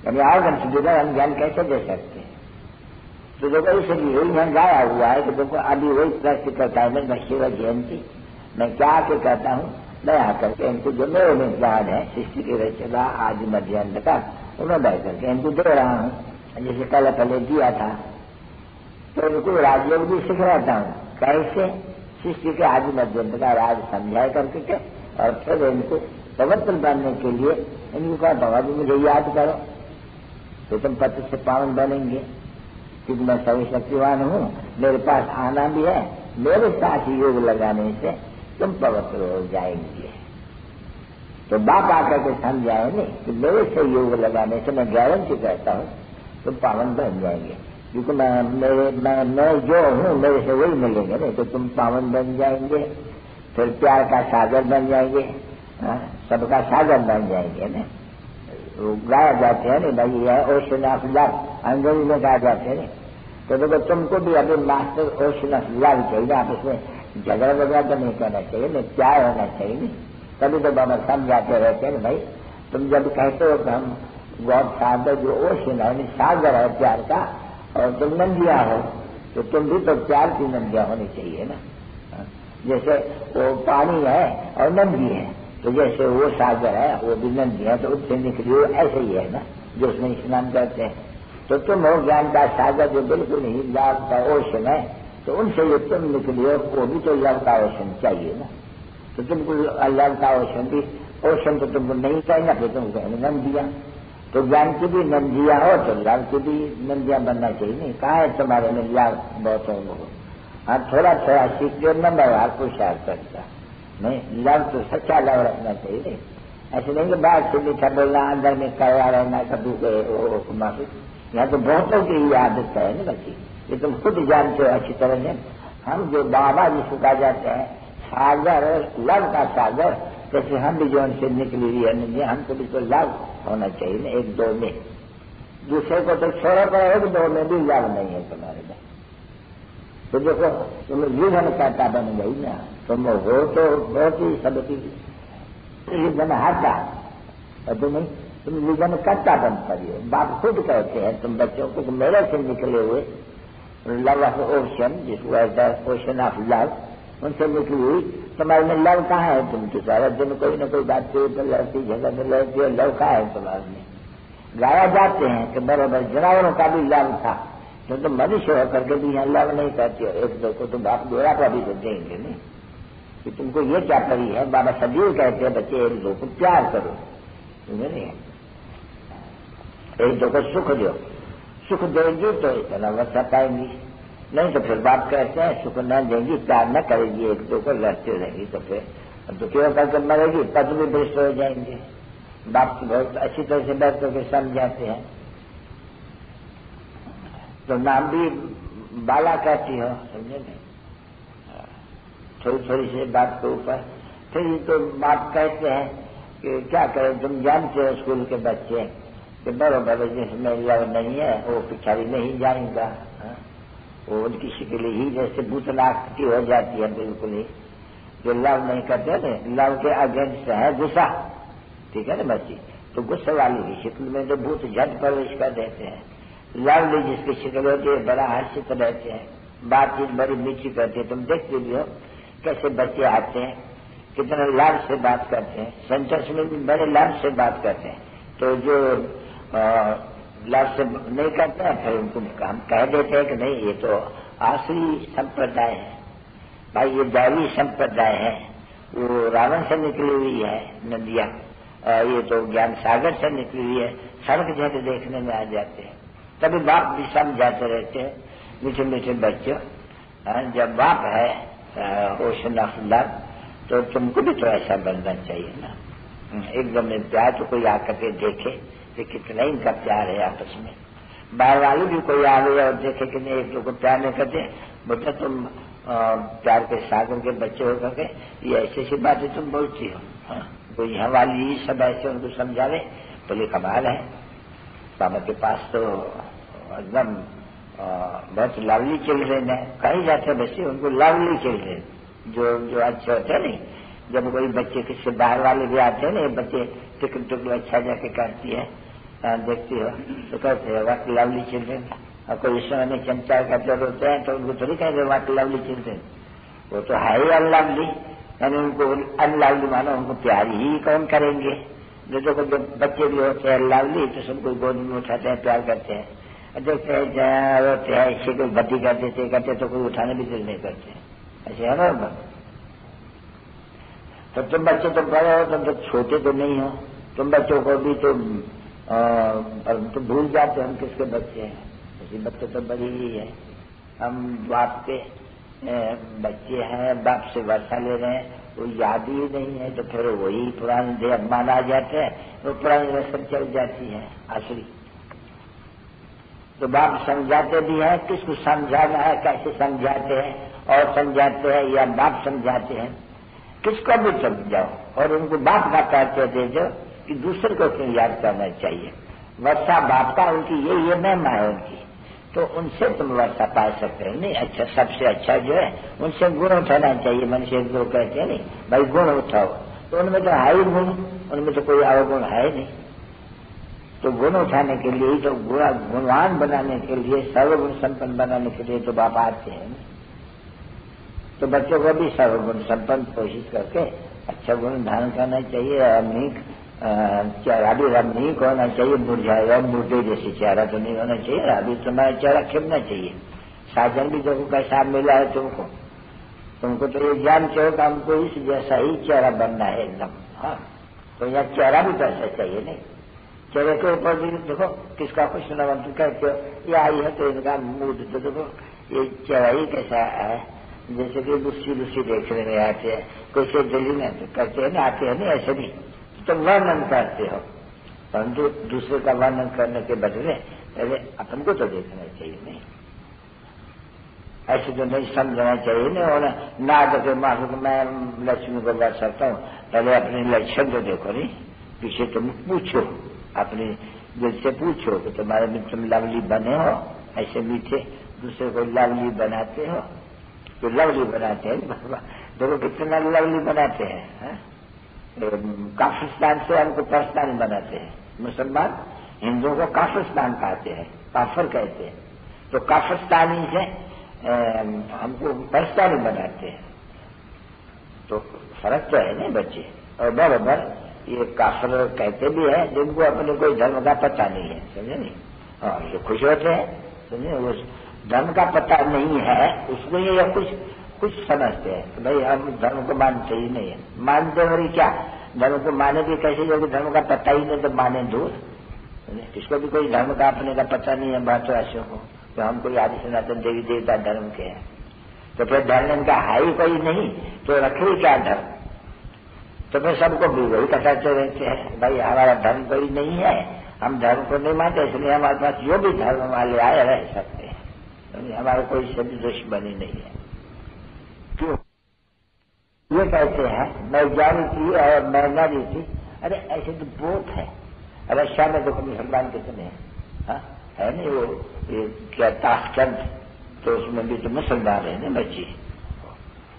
यानी ऑर्गन्स बिना हम ज्ञान कैसे दे सकते हैं? तो देखो इसलिए यहाँ गाया हुआ है कि देखो अभी वही प्रश्न करता है मैं शिव जयंती, मैं क्या आके कहता हूँ मैं आकर के इनको जो मेरे में ज्ञान है सृष्टि के रचना आदि मध्य अंत का उन्हें बैठ करके इनको दे रहा हूँ। जैसे पहले दिया था तो इनको राजयोग भी सिखलाता हूँ कैसे सृष्टि के आदि मध्य अंत का राज समझाए करके, और फिर इनको पवित्र बनने के लिए इनको कहा बाबा जी मुझे याद करो तो तुम पति से पावन बनेंगे, क्योंकि मैं सर्वशक्तिवान हूँ, मेरे पास आना भी है, मेरे साथ योग लगाने से तुम पवित्र हो जाएंगे। तो बाप आकर के समझाए नहीं कि मेरे से योग लगाने से मैं गारंटी कहता हूँ तुम पावन बन जाएंगे, क्योंकि मैं जो हूँ मेरे से वही मिलेंगे नहीं, तो तुम पावन बन जाएंगे, फिर प्यार का सागर बन जाएंगे, सबका सागर बन जाएंगे ना। गाया जाते हैं नहीं भाई यह ओशन ऑफ लव अंग्रेजी में कहा जाते हैं। तो देखो तुमको भी अभी मास्टर ओशन ऑफ लव चाहिए, आप इसमें झगड़ा वगैरह तो नहीं करना चाहिए, नहीं प्यार होना चाहिए नहीं। तभी तो बाबा समझाते रहते हैं भाई तुम जब कहते हो कि हम गॉड फादर जो ओशन है सागर है प्यार का, और तुम नंदिया हो तो तुम भी तो प्यार की नंदिया होनी चाहिए ना। जैसे वो पानी है और नंदी है, तो जैसे वो सागर है वो भी नंदी है, तो उससे निकली हो ऐसे ही है ना जो उसमें स्नान करते हैं। तो तुम हो ज्ञान का सागर जो बिल्कुल ही लव का ओशन है, तो उनसे ये तुम निकली हो वो भी तो लव का ओशन चाहिए ना। तो तुमको लव का ओशन भी ओशन तो तुमको नहीं कहना, फिर तुमको कहना नंदिया। तो ज्ञान की भी नंदिया हो तो लव की भी नंदिया बनना चाहिए नहीं। कहा है तुम्हारे में लव बहुत हो, हाँ थोड़ा थोड़ा सीख लो नंबर आपको शायद करता नहीं, लव तो सच्चा लव रखना चाहिए। ऐसे नहीं कि बात से मीठा बोलना अंदर में करवा रहना कभी माफी। यहाँ तो बहुतों की ही आदत है ना बच्ची, ये तुम खुद जानते हो अच्छी तरह से। हम जो बाबा जिसको कहा जाता है सागर लव का सागर, जैसे हम भी जो उनसे निकली हुई है हमको भी तो लव होना चाहिए ना एक दो में। दूसरे को तो छोड़ो पर एक दो में भी लव नहीं है तुम्हारे में। तो देखो तुम युगन करता बन गई ना, तुम हो तो बहुत ही सबकी युगन हारता, और तुम युगन करता बन पड़ी हो। बाप खुद कहते हैं तुम बच्चों को मेरे से निकले हुए लव ऑफ ओशन, जिसको ओशन ऑफ लव, उनसे निकली हुई तुम्हारे में लव कहाँ है? तुम तो सारा दिन कोई न कोई बात पे तो लड़ती झगड़ में लड़ती है, लव कहाँ है तुम्हारे में? गाया जाते हैं कि बराबर जानवरों का भी लव था, तो तुम मनुष्य होकर के भी यहाँ लव नहीं करते हो एक दो को, तुम बाप गोरा पर भी तो देंगे नहीं कि तुमको ये क्या पड़ी है। बाबा सदैव कहते हैं बच्चे एक दो को प्यार करो, तुम्हें नहीं एक दो को सुख दो, सुख देंगी तो इतना वर्षा पाएंगी, नहीं तो फिर बाप कहते हैं सुख न देंगी प्यार न करेगी एक दो को लड़ते रहेंगी तो फिर तो क्यों करके मरेगी, पद भी भ्रष्ट हो जाएंगे। बाप की बहुत अच्छी तरह से बैठ करके समझाते हैं। तो नाम भी बाला कहती हो, समझे नहीं, थोड़ी थोड़ी सी बात के ऊपर। फिर तो बाप कहते हैं कि क्या करें, तुम जानते हो स्कूल के बच्चे कि बराबर जिसमें लव नहीं है वो पिछाड़ी नहीं जाएगा, वो उनकी शिकल ही जैसे भूतनाकृति हो जाती है बिल्कुल ही। जो लव नहीं करते ना, लव के अगेंस्ट है गुस्सा, ठीक है ना बच्ची, तो गुस्से वाली की शिकल में जो भूत झट प्रवेश कर देते हैं। लवली जिसकी शिकल होती है बड़ा हर्षित रहते हैं, बातचीत बड़ी मीठी करते हैं। तुम देखते भी हो कैसे बच्चे आते हैं, कितना लाभ से बात करते हैं, सेंटर्स में भी बड़े लाभ से बात करते हैं। तो जो लाभ से नहीं करते हैं फिर उनको हम कह देते हैं कि नहीं ये तो आसुरी संप्रदाय है भाई, ये दैवी संप्रदाय है, वो रावण से निकली हुई है नदियां, ये तो ज्ञान सागर से निकली हुई है, सड़क जैसे देखने में आ जाते हैं। तभी बाप भी समझाते रहते हैं मीठे मीठे बच्चों, जब बाप है ओशन ऑफ लव तो तुमको भी तो ऐसा बनना चाहिए ना। एकदम में प्यार तो कोई आकर के देखे कि कितना इनका प्यार है आपस में। बाहर वाले भी कोई आ गए और देखे कि नहीं एक लोग को प्यार नहीं करते, बेटा तुम प्यार के सागर के बच्चे हो करके ये ऐसी ऐसी बातें तुम बोलती हो। कोई यहाँ वाली सब ऐसे उनको समझावे तो ये कमाल है। बाबा के पास तो एकदम बहुत लवली चिल्ड्रेन है, कहीं जाते बच्चे उनको लवली चिल्ड्रेन जो अच्छे होते हैं। नहीं जब कोई बच्चे किसी बाहर वाले भी आते हैं ना, ये बच्चे टिकट टुकड़ अच्छा जाके करती है, देखती हो तो कहते हैं वाट लवली चिल्ड्रेन। और कोई इस समय में चमचा करते होते हैं तो उनको थोड़ी कहते वाट लवली चिल्ड्रेन, वो तो है ही अनलवली, यानी उनको अनलवली मानो, उनको प्यार ही कौन करेंगे। जो बच्चे भी होते हैं लवली तो सबको गोद में उठाते हैं, प्यार करते हैं, देखते हैं जहाँ रोते हैं इसे कोई भट्टी कर देते करते तो कोई उठाने भी दिल नहीं करते, ऐसे है ना। तो तुम बच्चे तो बड़े हो, तुम तो छोटे तो नहीं हो, तुम बच्चों को भी तो भूल जाते हम किसके बच्चे हैं। ऐसे बच्चे तो बड़ी ही है, हम बाप के बच्चे हैं, बाप से वर्षा ले रहे हैं, वो याद ही नहीं है तो फिर वही पुराने देह अभिमान आ जाते हैं, वो पुरानी रस्म चल जाती है आसुरी। तो बाप समझाते भी हैं, किसको समझाना है कैसे समझाते हैं, और समझाते हैं या बाप समझाते हैं, किसको भी समझाओ और उनको बाप का कहते दे जो कि दूसरे को क्यों याद करना चाहिए। वर्षा बाप का, उनकी ये महिमा है उनकी, तो उनसे तुम वर्षा पा सकते हो। नहीं अच्छा, सबसे अच्छा जो है उनसे गुण उठाना चाहिए। मनुष्य जो कहते हैं नहीं भाई गुण उठाओ, तो उनमें तो है ही गुण, उनमें तो कोई अवगुण है नहीं। तो गुण उठाने के लिए तो गुणवान बनाने के लिए, सर्वगुण संपन्न बनाने के लिए तो बाप आते हैं। तो बच्चों को भी सर्वगुण संपन्न कोशिश करके अच्छा गुण धारण करना चाहिए। अमीक चेहरा भी रमणीक होना चाहिए, मुरझाएगा मुर्दे जैसे चेहरा तो नहीं होना चाहिए, अभी तुम्हारा चेहरा खिलना चाहिए। साजन भी देखो कैसा मिला है तुमको तो ये जानते हो कि हमको इस जैसा ही चेहरा बनना है एकदम। हाँ तो यहाँ चेहरा भी तो ऐसा चाहिए नहीं, चेहरे के ऊपर भी देखो किसका कुछ नवंत कहते हो, ये आई है तो इनका मूड तो देखो ये चेहरा ही कैसा है, जैसे कि लुस्सी लुस्सी देखने में आते हैं, कोई से दिल्ली में करते हैं ना, आते हैं ना, ऐसे भी तो वर्णन करते हो, परंतु दूसरे का वर्णन करने के बदले पहले अपन को तो देखना चाहिए। नहीं ऐसे तो नहीं समझना चाहिए नहीं, और ना तो मानो मैं लक्ष्मी को बात सकता हूँ, पहले अपने लक्षण तो देखो नहीं, पीछे तुम पूछो, अपने दिल से पूछो कि तुम्हारे में तुम लवली बने हो, ऐसे मीठे दूसरे को लवली बनाते हो, तो लवली बनाते हैं। देखो कितना लवली बनाते हैं, काफिस्तान से हमको पाकिस्तानी बनाते हैं, मुसलमान हिंदुओं को काफिस्तान कहते हैं, काफर कहते हैं, तो काफिस्तानी से हमको पाकिस्तानी बनाते हैं। तो फर्क तो है नहीं बच्चे, और बराबर ये काफर कहते भी हैं जिनको अपने कोई धर्म का पता नहीं है, समझे नहीं। हाँ ये खुश होते हैं, समझे, उस धर्म का पता नहीं है उसको ये कुछ समझते हैं कि भाई हम धर्म को मानते ही नहीं है। मानते और क्या धर्म को माने भी कैसे, जो धर्म का पता ही नहीं तो माने दूर। किसको भी कोई धर्म का अपने का पता नहीं है भारतवासियों को, तो हम कोई आदि सनातन देवी देवता धर्म के हैं, तो फिर धर्म इनका है ही कोई नहीं, तो रखे क्या धर्म। तो फिर सबको भी वही बताते रहते हैं, भाई हमारा धर्म कोई नहीं है, हम धर्म को नहीं मानते, इसलिए हमारे पास जो भी धर्म वाले आए रह सकते हैं, हमारा कोई सभी दुश्मनी नहीं है। क्यों ये कहते हैं मेजॉरिटी और माइनॉरिटी? अरे ऐसे तो बहुत है। रशिया में देखो मुसलमान कितने हैं, है नहीं वो ये क्या ताशकंद, तो उसमें भी तो मुसलमान है ना बच्ची,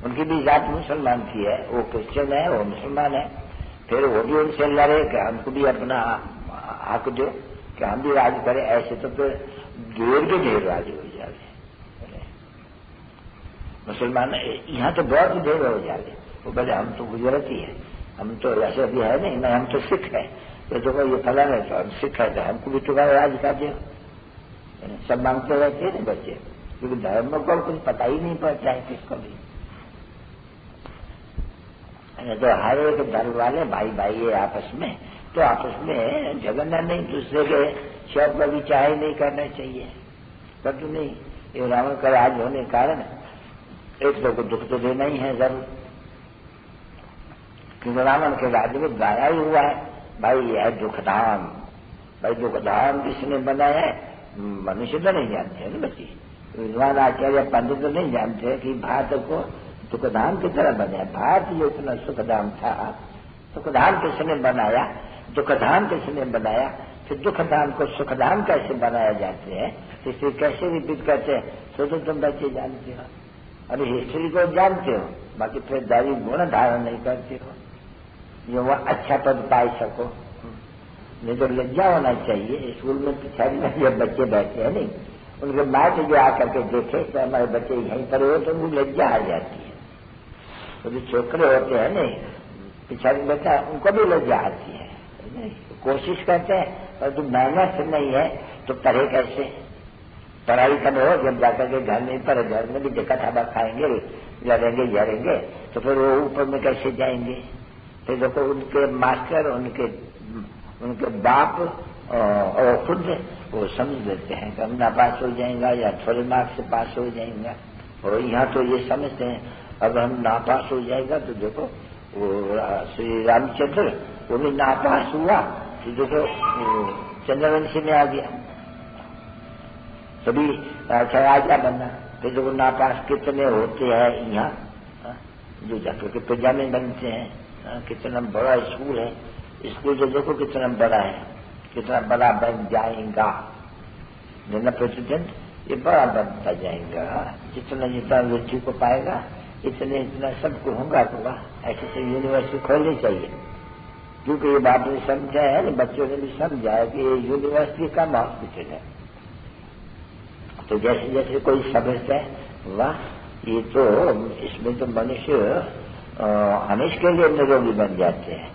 उनकी भी जात मुसलमान की है, वो क्रिश्चियन है, वो मुसलमान है। फिर वो भी उनसे लड़े कि हमको भी अपना हक दो कि हम भी राज करें, ऐसे तो फिर ढेर के ढेर राज हो जाए मुसलमान। यहाँ तो बहुत ढेर हो जाए, वो बोले हम तो गुजराती है, हम तो ऐसे भी है नहीं, हम तो सिख है, तो देखो ये फला है तो हम सिख है, तो हमको भी तुम्हारा राज का दो। सब मांगते रहते हैं ना बच्चे, क्योंकि धर्म को कुछ पता ही नहीं पड़ता है किसको भी। तो हर एक धर्म वाले भाई भाई है आपस में, तो आपस में झगड़ना नहीं, दूसरे के शौक का भी चाहे नहीं करना चाहिए। पर तो नहीं, ये रावण का राज होने के कारण एक लोग को दुख तो देना ही है जरूर, क्योंकि रावण के राज्य में गाया ही हुआ है, भाई यह दुखधाम। भाई दुखधाम किसने बनाया है? मनुष्य तो नहीं जानते हैं ना बच्ची, विद्वान आचार्य पंडित तो नहीं जानते कि भारत को दुखधाम की तरह बनाया। भारत जो इतना सुखधाम था, सुखधाम किसने बनाया, दुखधाम किसने बनाया, फिर दुखधाम को सुखधाम कैसे बनाया जाते हैं, इसे कैसे रिपीट करते हैं, तो तुम बच्चे जानते हो। अरे हिस्ट्री को जानते हो, बाकी फिर दैवी गुण धारण नहीं करते हो, जो वह अच्छा पद पा सको। नहीं तो लज्जा होना चाहिए। स्कूल में पिछाड़ी में जब बच्चे बैठे हैं नहीं, उनके माँ से जो आकर के देखे तो हमारे बच्चे यहीं पर हो, तो उनको लज्जा आ जाती है। तो जो छोकरे होते हैं नहीं पिछाड़ी बैठा, उनको भी लज्जा आती है, कोशिश करते हैं, पर तो मेहनत नहीं है तो पढ़े कैसे? पढ़ाई करो, जब जाकर के घर में पढ़े, घर में भी देखा था खाएंगे, लड़ेंगे झड़ेंगे, तो फिर वो ऊपर में कैसे जाएंगे? फिर देखो उनके मास्टर, उनके बाप और खुद वो समझ लेते हैं कि हम नापास हो जाएंगा या थोड़े मार्क्स से पास हो जाएंगे। और यहाँ तो ये समझते हैं अगर हम नापास हो जाएगा तो देखो वो श्री रामचंद्र वो भी नापास हुआ, तो देखो चंद्रवंशी में आ गया, तभी अच्छा राजा बनना। फिर देखो नापास कितने होते हैं यहाँ, जो जाकर के प्रजा में बनते हैं। कितना बड़ा स्कूल है, स्कूल जो देखो कितना बड़ा है, कितना बड़ा बन जाएगा दिन प्रतिदिन, ये बड़ा बनता जाएगा। जितना जितना रुचि को पाएगा इतना सबको होगा। ऐसे तो यूनिवर्सिटी खोलनी चाहिए, क्योंकि ये बात ने समझा है, बच्चों ने भी समझा है कि ये यूनिवर्सिटी का हॉस्पिटल है। तो जैसे जैसे कोई समझता है वाह ये तो इसमें तो मनुष्य हमेशा के लिए निरोगी बन जाते हैं,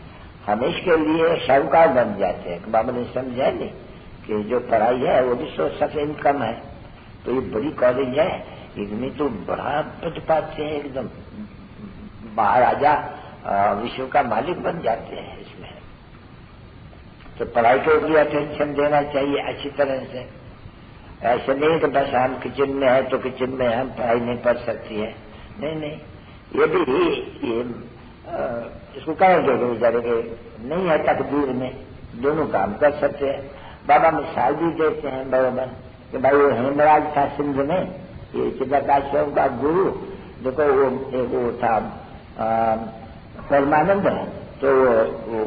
हमेशा के लिए शाहूकार बन जाते हैं। बाबा ने समझा नहीं कि जो पढ़ाई है वो भी सोर्स ऑफ इनकम है। तो ये बड़ी कॉलेज है, इनमें तो बड़ा पद पाते हैं, एकदम महाराजा विश्व का मालिक बन जाते हैं इसमें। तो पढ़ाई के ऊपर अटेंशन देना चाहिए अच्छी तरह से। ऐसे नहीं कि बस हम किचन में है तो किचन में हम पढ़ाई नहीं पढ़ सकती है, नहीं नहीं, ये भी ये इसको कहेंगे बेचारे के नहीं है तकदीर में, दोनों काम कर सकते हैं। बाबा मिसाल भी देते हैं बराबर कि भाई वो हेमराज था सिंध में, ये चिदाकाश्रम का गुरु, देखो वो था परमानंद है, तो वो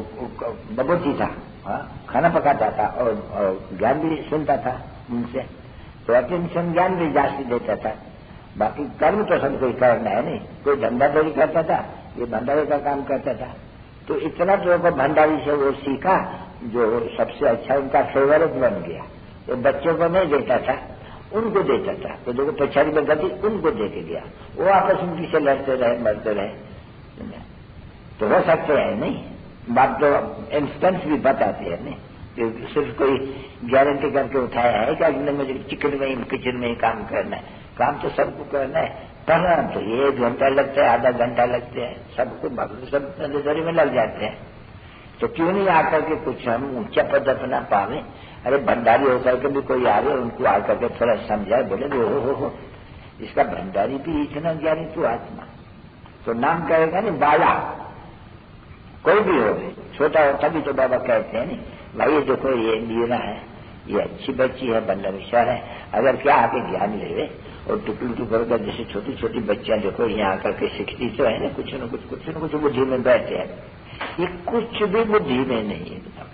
बबूती था, खाना पकाता था और ज्ञान भी सुनता था उनसे, तो अटेंशन ज्ञान भी जास्ती देता था। बाकी कर्म तो सब कोई करना है नहीं, कोई धंधाधड़ी करता था, ये भंडारी का काम करता था। तो इतना तो भंडारी से वो सीखा, जो सबसे अच्छा उनका फेवरेट बन गया। तो बच्चों को नहीं देता था, उनको देता था। तो देखो पछाड़ी में गति उनको दे के गया, वो आपस में किसे लड़ते रहे मरते रहे। तो हो सकते हैं नहीं, बात तो इंस्टेंस भी बताते हैं नहीं, कि सिर्फ कोई गारंटी करके उठाया है कि अगले मुझे किचन में ही काम करना है। काम तो सबको करना है, पढ़ना तो ये 1 घंटा लगता है, आधा घंटा लगते हैं, सबको सब नजरी में लग जाते हैं। तो क्यों नहीं आकर के कुछ हम ऊंचा पद अपना पावे? अरे भंडारी होकर के भी कोई आ रहे, उनको आकर के थोड़ा समझाए, बोले हो इसका भंडारी भी इतना ज्ञानी तू आत्मा, तो नाम कहेगा नहीं बाला, कोई भी हो, छोटा हो तभी तो बाबा कहते हैं नहीं भाई ये देखो ये मीरा है, ये अच्छी बच्ची है, बंदा विचार है, अगर क्या आके ज्ञान ले और टुकड़ी टुकड़ कर जैसे छोटी छोटी बच्चियां देखो यहाँ आकर के सीखती तो है ना, कुछ न कुछ बुद्धि में बैठे हैं, ये कुछ भी बुद्धि में नहीं है एकदम।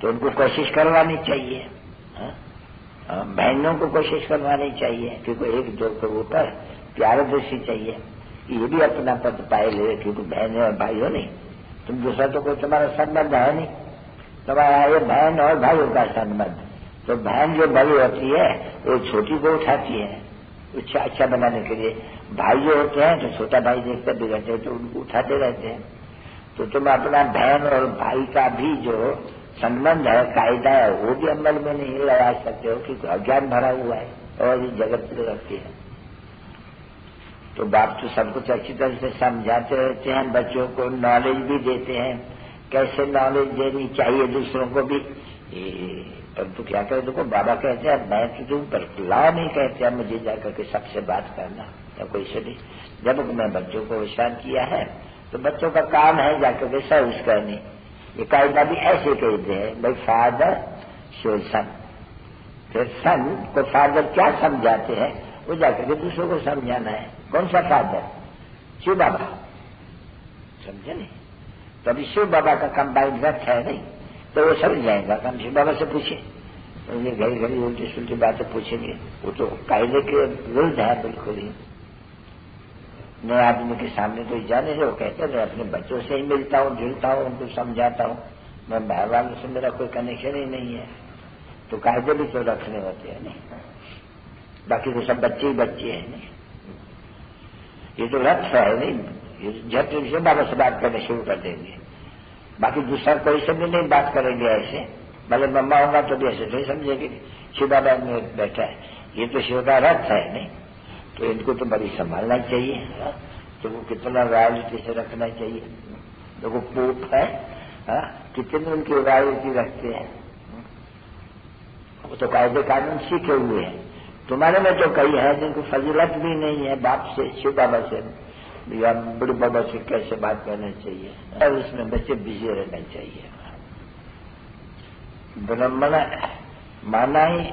तो उनको कोशिश करवानी चाहिए, बहनों को कोशिश करवानी चाहिए, क्योंकि एक दो के ऊपर प्यार दृष्टि चाहिए, ये भी अपना पद पाए ले, क्योंकि बहन और भाई हो नहीं, तुम दूसरा तो कोई तुम्हारा संबंध है नहीं, तुम्हारा ये बहन और भाइयों का संबंध। तो बहन जो बड़ी होती है वो छोटी को उठाती है अच्छा बनाने के लिए, भाई जो होते हैं तो छोटा भाई देखते बिगड़ते हैं तो उनको उठाते रहते हैं। तो तुम अपना बहन और भाई का भी जो संबंध है, कायदा है, वो भी अमल में नहीं लगा सकते हो, क्योंकि अज्ञान भरा हुआ है और ये जगत में रखती है। तो बाप तो सब कुछ अच्छी तरह से समझाते रहते हैं, बच्चों को नॉलेज भी देते हैं, कैसे नॉलेज देनी चाहिए दूसरों को भी। परंतु क्या करें, देखो बाबा कहते हैं मैं तो तुम पर लाओ नहीं कहते हैं मुझे जाकर के सबसे बात करना या कोई से भी। जब मैं बच्चों को विश्राम किया है तो बच्चों का काम है जाकर के सर्विस करनी। ये कायदा भी ऐसे कहते हैं भाई फादर शो सन, फिर सन को फादर क्या समझाते हैं वो जाकर के दूसरों को समझाना है। कौन सा फादर? शिव बाबा, समझे नहीं? तो अभी शिव बाबा का कंबाइंड रथ है नहीं, तो वो समझ जाएगा। हम शिव बाबा से पूछे, उन्हें घड़ी घड़ी उल्टी सुलटी बातें पूछेंगे, वो तो कायदे के विरुद्ध है बिल्कुल ही। नए आदमी के सामने तो जाने जो कहते हैं, अपने बच्चों से ही मिलता हूँ, जुड़ता हूँ, उनको समझाता हूँ, मैं बाहर वालों से मेरा कोई कनेक्शन ही नहीं है। तो कायदे भी तो रखने होते हैं नहीं, बाकी तो सब बच्चे ही बच्चे हैं नहीं। ये तो रथ है नहीं, ये झट से बाबा से बात करना शुरू कर देंगे, बाकी दूसरा कोई से भी नहीं बात करेंगे ऐसे। भले मम्मा होगा तो भी ऐसे नहीं समझेंगे शिव बाबा में बैठा है, ये तो शिव का रथ है नहीं। तो इनको तो बड़ी संभालना चाहिए, तो वो कितना रॉयल्टी से रखना चाहिए। तो वो पोप है, कितने उनकी रॉयल्टी रखते हैं, वो तो कायदे कानून सीखे हुए हैं। तुम्हारे में तो कई है जिनको फजीलत भी नहीं है बाप से, शिव बाबा से या बड़े बाबा से कैसे बात करना चाहिए, और उसमें बच्चे बिजी रहना चाहिए। ब्राह्मण माना ही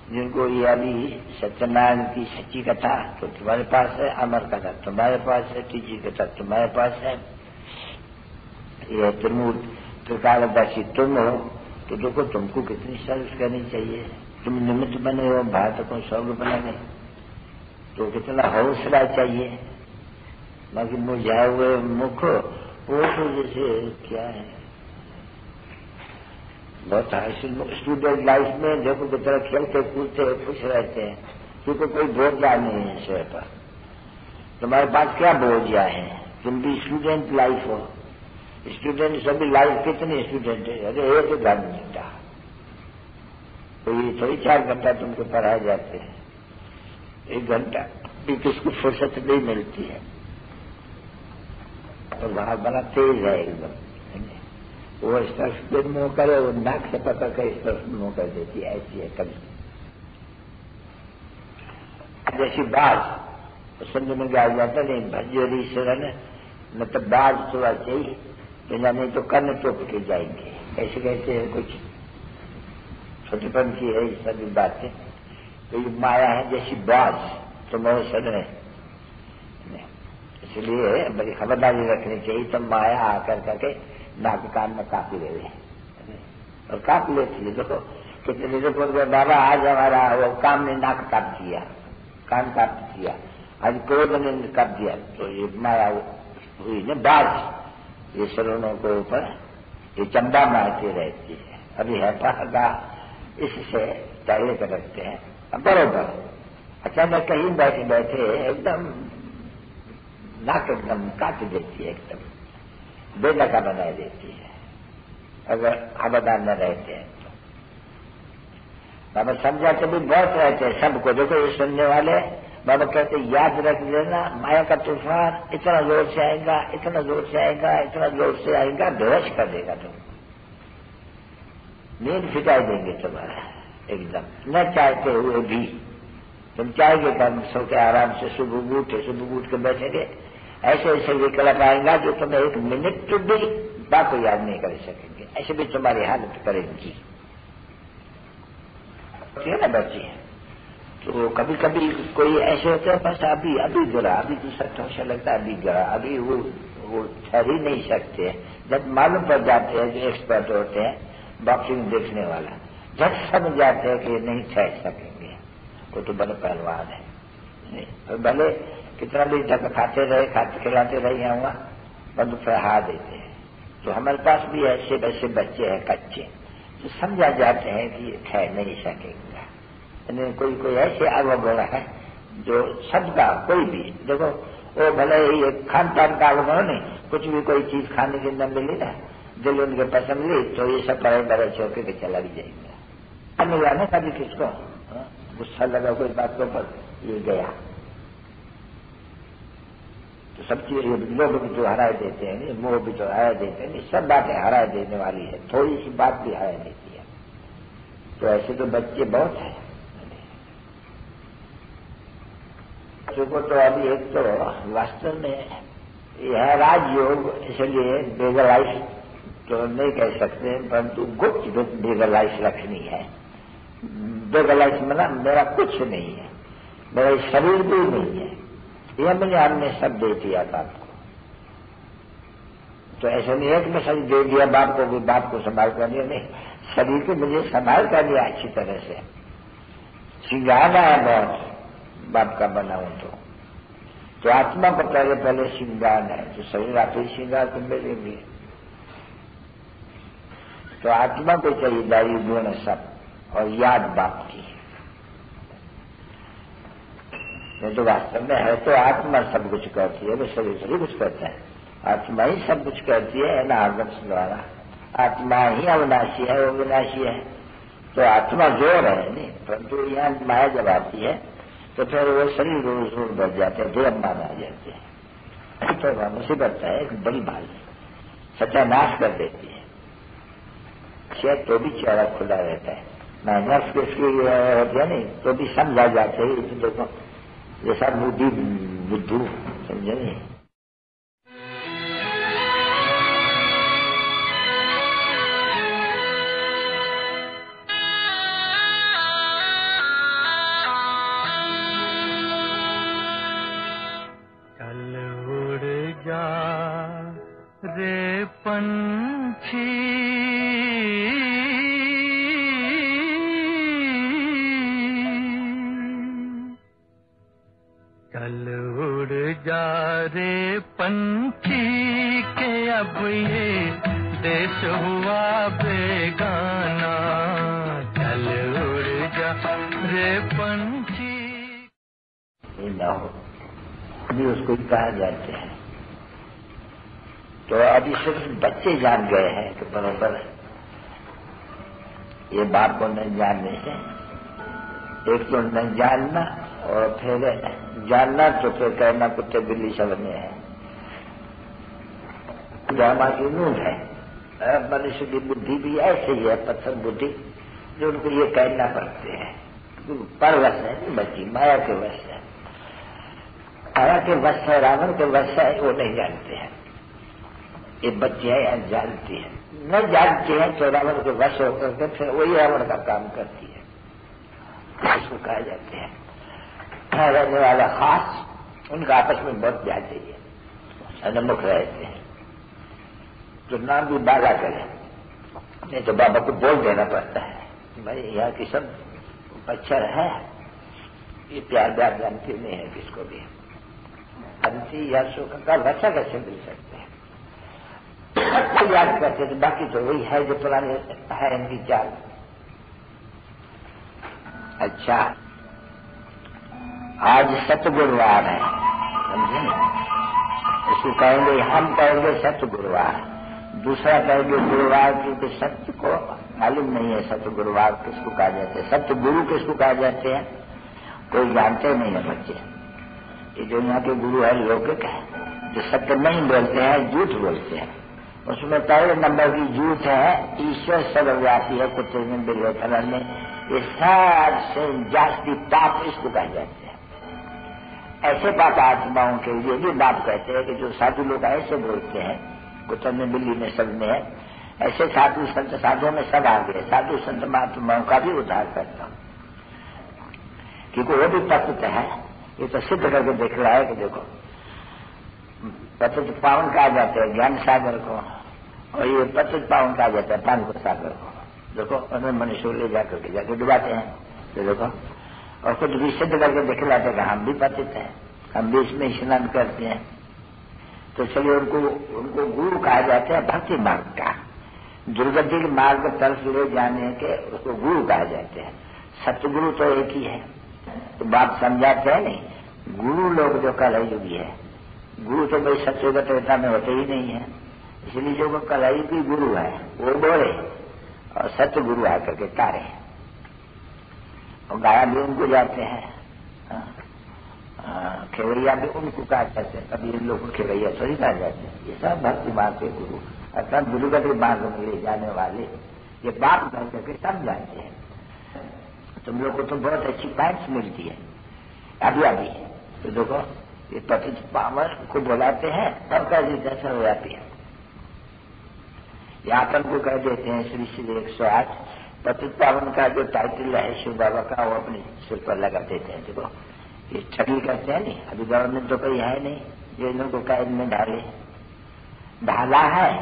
जिनको ये अभी सत्यनारायण की सच्ची कथा तो तुम्हारे पास है, अमर कथा तुम्हारे पास है, तीजी कथा तुम्हारे पास है, ये त्रिकालदर्शी तुम हो, तो देखो तुमको कितनी सर्विस करनी चाहिए। तुम निमित्त बने हो भारत को स्वर्ग बनाने, तो कितना हौसला चाहिए। बाकी मुझाए हुए मुख वो तो जैसे क्या है, बहुत हासिल। स्टूडेंट लाइफ में देखो कितना खेलते कूदते खुश रहते हैं, क्योंकि कोई बोझा नहीं है सिर पर। तुम्हारे पास क्या बोझा है, तुम भी स्टूडेंट लाइफ हो। स्टूडेंट सभी लाइफ कितने स्टूडेंट है, अरे एक घंटा, तो ये थोड़ी 4 घंटा तुमको पढ़ाए जाते हैं, 1 घंटा भी किसको फुर्सत नहीं मिलती है। तो वहां बड़ा तेज है एकदम, वो इस तरफ मुंह करे, वो नाक से पकड़ कर इस तरफ मुंह कर देती है, ऐसी है कभी जैसी बाज समझ में आ जाता नहीं। भजोरी शरण मतलब बाज थोड़ा चाहिए, नहीं तो कन्न टोक के जाएंगे। कैसे कैसे कुछ छोटेपन की है इस सभी बातें। तो ये माया है जैसी बाज, तो मोह सदन है, इसलिए बड़ी खबरदारी रखनी चाहिए। तो माया आकर करके नाक कान में कापी ले और काप लेती है। देखो कितने रिपोर्ट में बाबा आज हमारा वो काम ने नाक काप दिया, कान काप दिया, आज क्रोध ने काप दिया। तो ये माया हुई न बाज, ये शरणों के ऊपर ये चंदा मारती रहती है। अभी है पहगा, इससे टहले कर रखते हैं बरोबर। अचानक कहीं बैठे बैठे एकदम नाक एकदम काट देती है, एकदम बेनका बना देती है अगर खबरदार न रहते हैं तो। बाबा समझाते भी बहुत रहते हैं सबको। देखो ये सुनने वाले बाबा कहते याद रख लेना, माया का तूफान इतना जोर से आएगा, इतना जोर से आएगा, इतना जोर से आएगा, बेहोश कर देगा तुमको, नींद फिटाई देंगे तुम्हारा एकदम, न चाहते हुए भी। तुम चाहेंगे कि हम सो के आराम से सुबह उठ के बैठेंगे, ऐसे ऐसे विकल्प आएगा जो तुम्हें एक मिनट भी बात को याद नहीं कर सकेंगे, ऐसे भी तुम्हारी हालत करेंगी। है ना बच्चे, तो कभी कभी कोई ऐसे होते हैं बस अभी गिरा, अभी दूसरा ठोसा लगता है, अभी गिरा, अभी वो ठहर ही नहीं सकते। जब मालूम पड़ जाते हैं, जो एक्सपर्ट होते हैं बॉक्सिंग देखने वाला, जब समझ जाते हैं कि ये नहीं ठहर सकेंगे, वो तो बड़े पहलवान है। नहीं तो भले कितना भी धक्का खाते रहे, खिलाते रहे यहाँ बंद फिर हार देते हैं। तो हमारे पास भी ऐसे वैसे बच्चे हैं कच्चे, तो समझा जाते हैं कि ये ठहर नहीं सकेगा। कोई ऐसे अवगुण है जो सबका कोई भी देखो, वो भले ही खान पान का अवगुण नहीं, कुछ भी कोई चीज खाने के अंदर मिली ना, दिल उनके पसंद ली तो ये सब बड़े बड़े चौके के चला भी जाएगा। मिला ना कभी किसको गुस्सा लगा कोई बात के ऊपर, ये गया तो सब चीज लोग भी तो हरा देते हैं, मोह भी तो हरा देते हैं, सब बातें हरा देने वाली है, थोड़ी सी बात भी हरा देती है। तो ऐसे तो बच्चे बहुत हैं। बच्चों को तो अभी एक तो वास्तव में यह राजयोग, इसलिए बेगलाइश तो नहीं कह सकते, परंतु गुप्त बेगलाइश रखनी है। बेगलाइश मतलब मेरा कुछ नहीं है, मेरा शरीर भी नहीं है, यह मैंने हमने सब दे दिया बाप को। तो ऐसा नहीं है कि मैं शरीर दे दिया बाप को, भी बाप को संभाल कर दिया, नहीं, शरीर को मुझे संभाल कर दिया अच्छी तरह से, सिंगारना है बहुत बाप का बनाऊं तो आत्मा को पहले श्रृंगार है, तो शरीर आप ही श्रृंगार को मिलेंगे। तो आत्मा को चाहिए दारी गुण सब और याद बाप की। नहीं तो वास्तव में है तो आत्मा सब कुछ करती है, वो शरीर थोड़ी कुछ करता है, आत्मा ही सब कुछ करती है ना आदर्श द्वारा। आत्मा ही अविनाशी है, वो विनाशी है, तो आत्मा जोर है नहीं, परंतु यहाँ माया जब आती है तो फिर वो शरीर जोर बढ़ जाते हैं, देहमान आ जाते हैं, तो मुसीबत है एक बड़ी भारी, सत्यानाश कर देती है। शायद तो भी चेहरा खुला रहता है, नर्स किसकी होती है नहीं, तो भी समझा जाते हैं, तो देखो जैसा बुद्धू समझे नहीं।
चल उड़ जा रे पंछी, चल उड़ जा रे पंछी के अब ये देश हुआ बेगाना, चल उड़ जा रे पंछी।
ना हो अभी उसको कहा जाते हैं। तो अभी सिर्फ बच्चे जान गए हैं कि बराबर ये बाप को न जानने से, एक तो न जानना और फिर जानना तो फिर कहना कुत्ते बिल्ली समझने है। ड्रामा की नून है, मनुष्य की बुद्धि भी ऐसे ही है, पत्थर बुद्धि, जो उनको ये कहना पड़ते हैं, परवश है बच्ची, माया के वश है, माया के वश है, रावण के वश है, वो नहीं जानते हैं। ये बच्चे हैं जानती है, न जानते हैं तो रावण के वश होकर के फिर वही रावण का काम करती है, इसको कहा जाते हैं। रहने वाला खास उनका आपस में बहुत जाते ही है, सन्मुख रहते हैं, तो नाम भी बाला करे, नहीं तो बाबा को बोल देना पड़ता है भाई यहाँ की सब बच्चर है, ये प्यार प्यार जानती नहीं है किसको भी, अंति या सुख का वैसा कैसे मिल सकते हैं, सबको याद करते थे, बाकी तो वही है जो पुराने है इनकी चाल। अच्छा आज सतगुरुवार है, समझे, इसको कहेंगे, हम कहेंगे सतगुरुवार, दूसरा कहेंगे गुरुवार, क्योंकि सत्य को मालूम नहीं है सत्य गुरुवार किसको कहा जाते हैं, सत्य गुरु किसको कहा जाते हैं, कोई जानते नहीं है बच्चे। ये जो यहाँ के गुरु है लौकिक है, जो सत्य नहीं बोलते हैं, झूठ बोलते हैं, उसमें पहले नंबर की झूठ है, ईश्वर सर्वव्यापी है, कुछ में बिल्कुल में, ये सबसे जास्ती पाप इसको कहा जाते हैं। ऐसे पापात्माओं के लिए भी बाप कहते हैं कि जो साधु लोग ऐसे बोलते हैं, कुत्ते में बिल्ली में सब में है, ऐसे साधु संत साधुओं में सब आ गए, साधु संत महात्माओं का भी उद्धार करता हूं, क्योंकि वो भी पतित है। ये तो सिद्ध करके देख रहा है कि देखो पतित पावन कहा जाते हैं ज्ञान सागर को, और ये पतित पावन कहा जाता है पान को सागर को। देखो उन्हें मनुष्य ले जाकर डुबाते हैं, तो देखो, और खुद भी सिद्ध करके दिखलाते कि हम भी पतित हैं, हम भी इसमें स्नान करते हैं। तो चलिए उनको गुरु कहा जाता है भक्ति मार्ग का, दुर्गति के मार्ग तरफ ले जाने के उसको गुरु कहा जाते हैं। सतगुरु तो एक ही है, तो बात समझाते हैं नहीं। गुरु लोग जो कलयुगी है, गुरु तो भाई सत्यगतता में होते ही नहीं है, इसलिए जो कलयुगी गुरु है वो बोले और सत्य गुरु आकर के तारे, और गाया भी उनको जाते हैं, खेवैया भी उनको कहा जाते हैं, कभी इन लोगों को खेवैया थोड़ी कहा जाते हैं। ये सब भक्ति मार्ग के गुरु अर्थात दुर्गति मार्ग में ले जाने वाले, ये बाप कह करके सब जानते हैं। तुम लोग को तो बहुत अच्छी पॉइंट्स मिलती है अभी तो देखो ये पतित पावन को बुलाते हैं तब का जिज्ञासा हो जाती है। यापन को कह देते हैं श्री श्री 108 पतित पावन का जो टाइटल है शिव बाबा का, वो अपने सिर पर लगा देते हैं। देखो ये ठगी करते हैं नहीं, अभी गवर्नमेंट तो कोई है नहीं जो इन लोगों को कैद में ढाला है,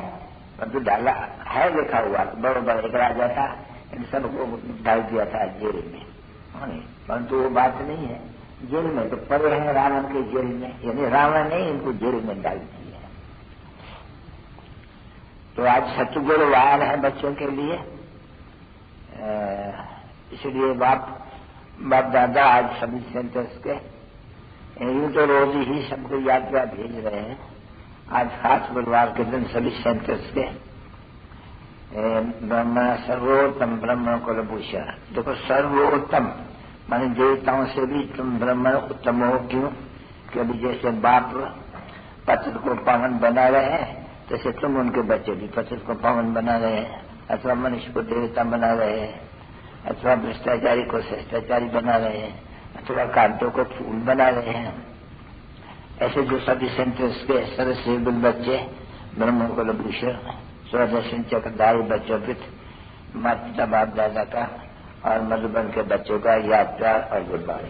परंतु ढाला है लिखा हुआ, बड़ा एक राजा था, इन सबको डाल दिया था जेल में, परंतु वो बात नहीं है। जेल में तो पड़े हैं रावण के जेल में, यानी रावण ने इनको जेल में डाल दिया है। तो आज सतगुरु वार है बच्चों के लिए, इसलिए बाप दादा आज सभी सेंटर्स के यूं तो रोज ही सबको यात्रा भेज रहे हैं, आज खास बुधवार के दिन सभी सेंटर्स के ब्रह्म सर्वोत्तम ब्रह्म कुलभूषण। देखो सर्वोत्तम माने देवताओं से भी तुम ब्रह्म उत्तम हो, क्यों? क्योंकि जैसे बाप पतित को पावन बना रहे हैं, जैसे तुम उनके बच्चे भी पतित को पावन बना रहे हैं, अथवा मनुष्य को देवता बना रहे हैं, अथवा भ्रष्टाचारी को शिष्टाचारी बना रहे हैं, अथवा कांटों को फूल बना रहे हैं। ऐसे जो सभी सेंटर्स के सरसेबुल बच्चे ब्रह्म कुलभूषण स्वदर्शन चक्रधारी बच्चों पित माता बाप दादा का और मधुबन के बच्चों का याद प्यार और गुड बाय।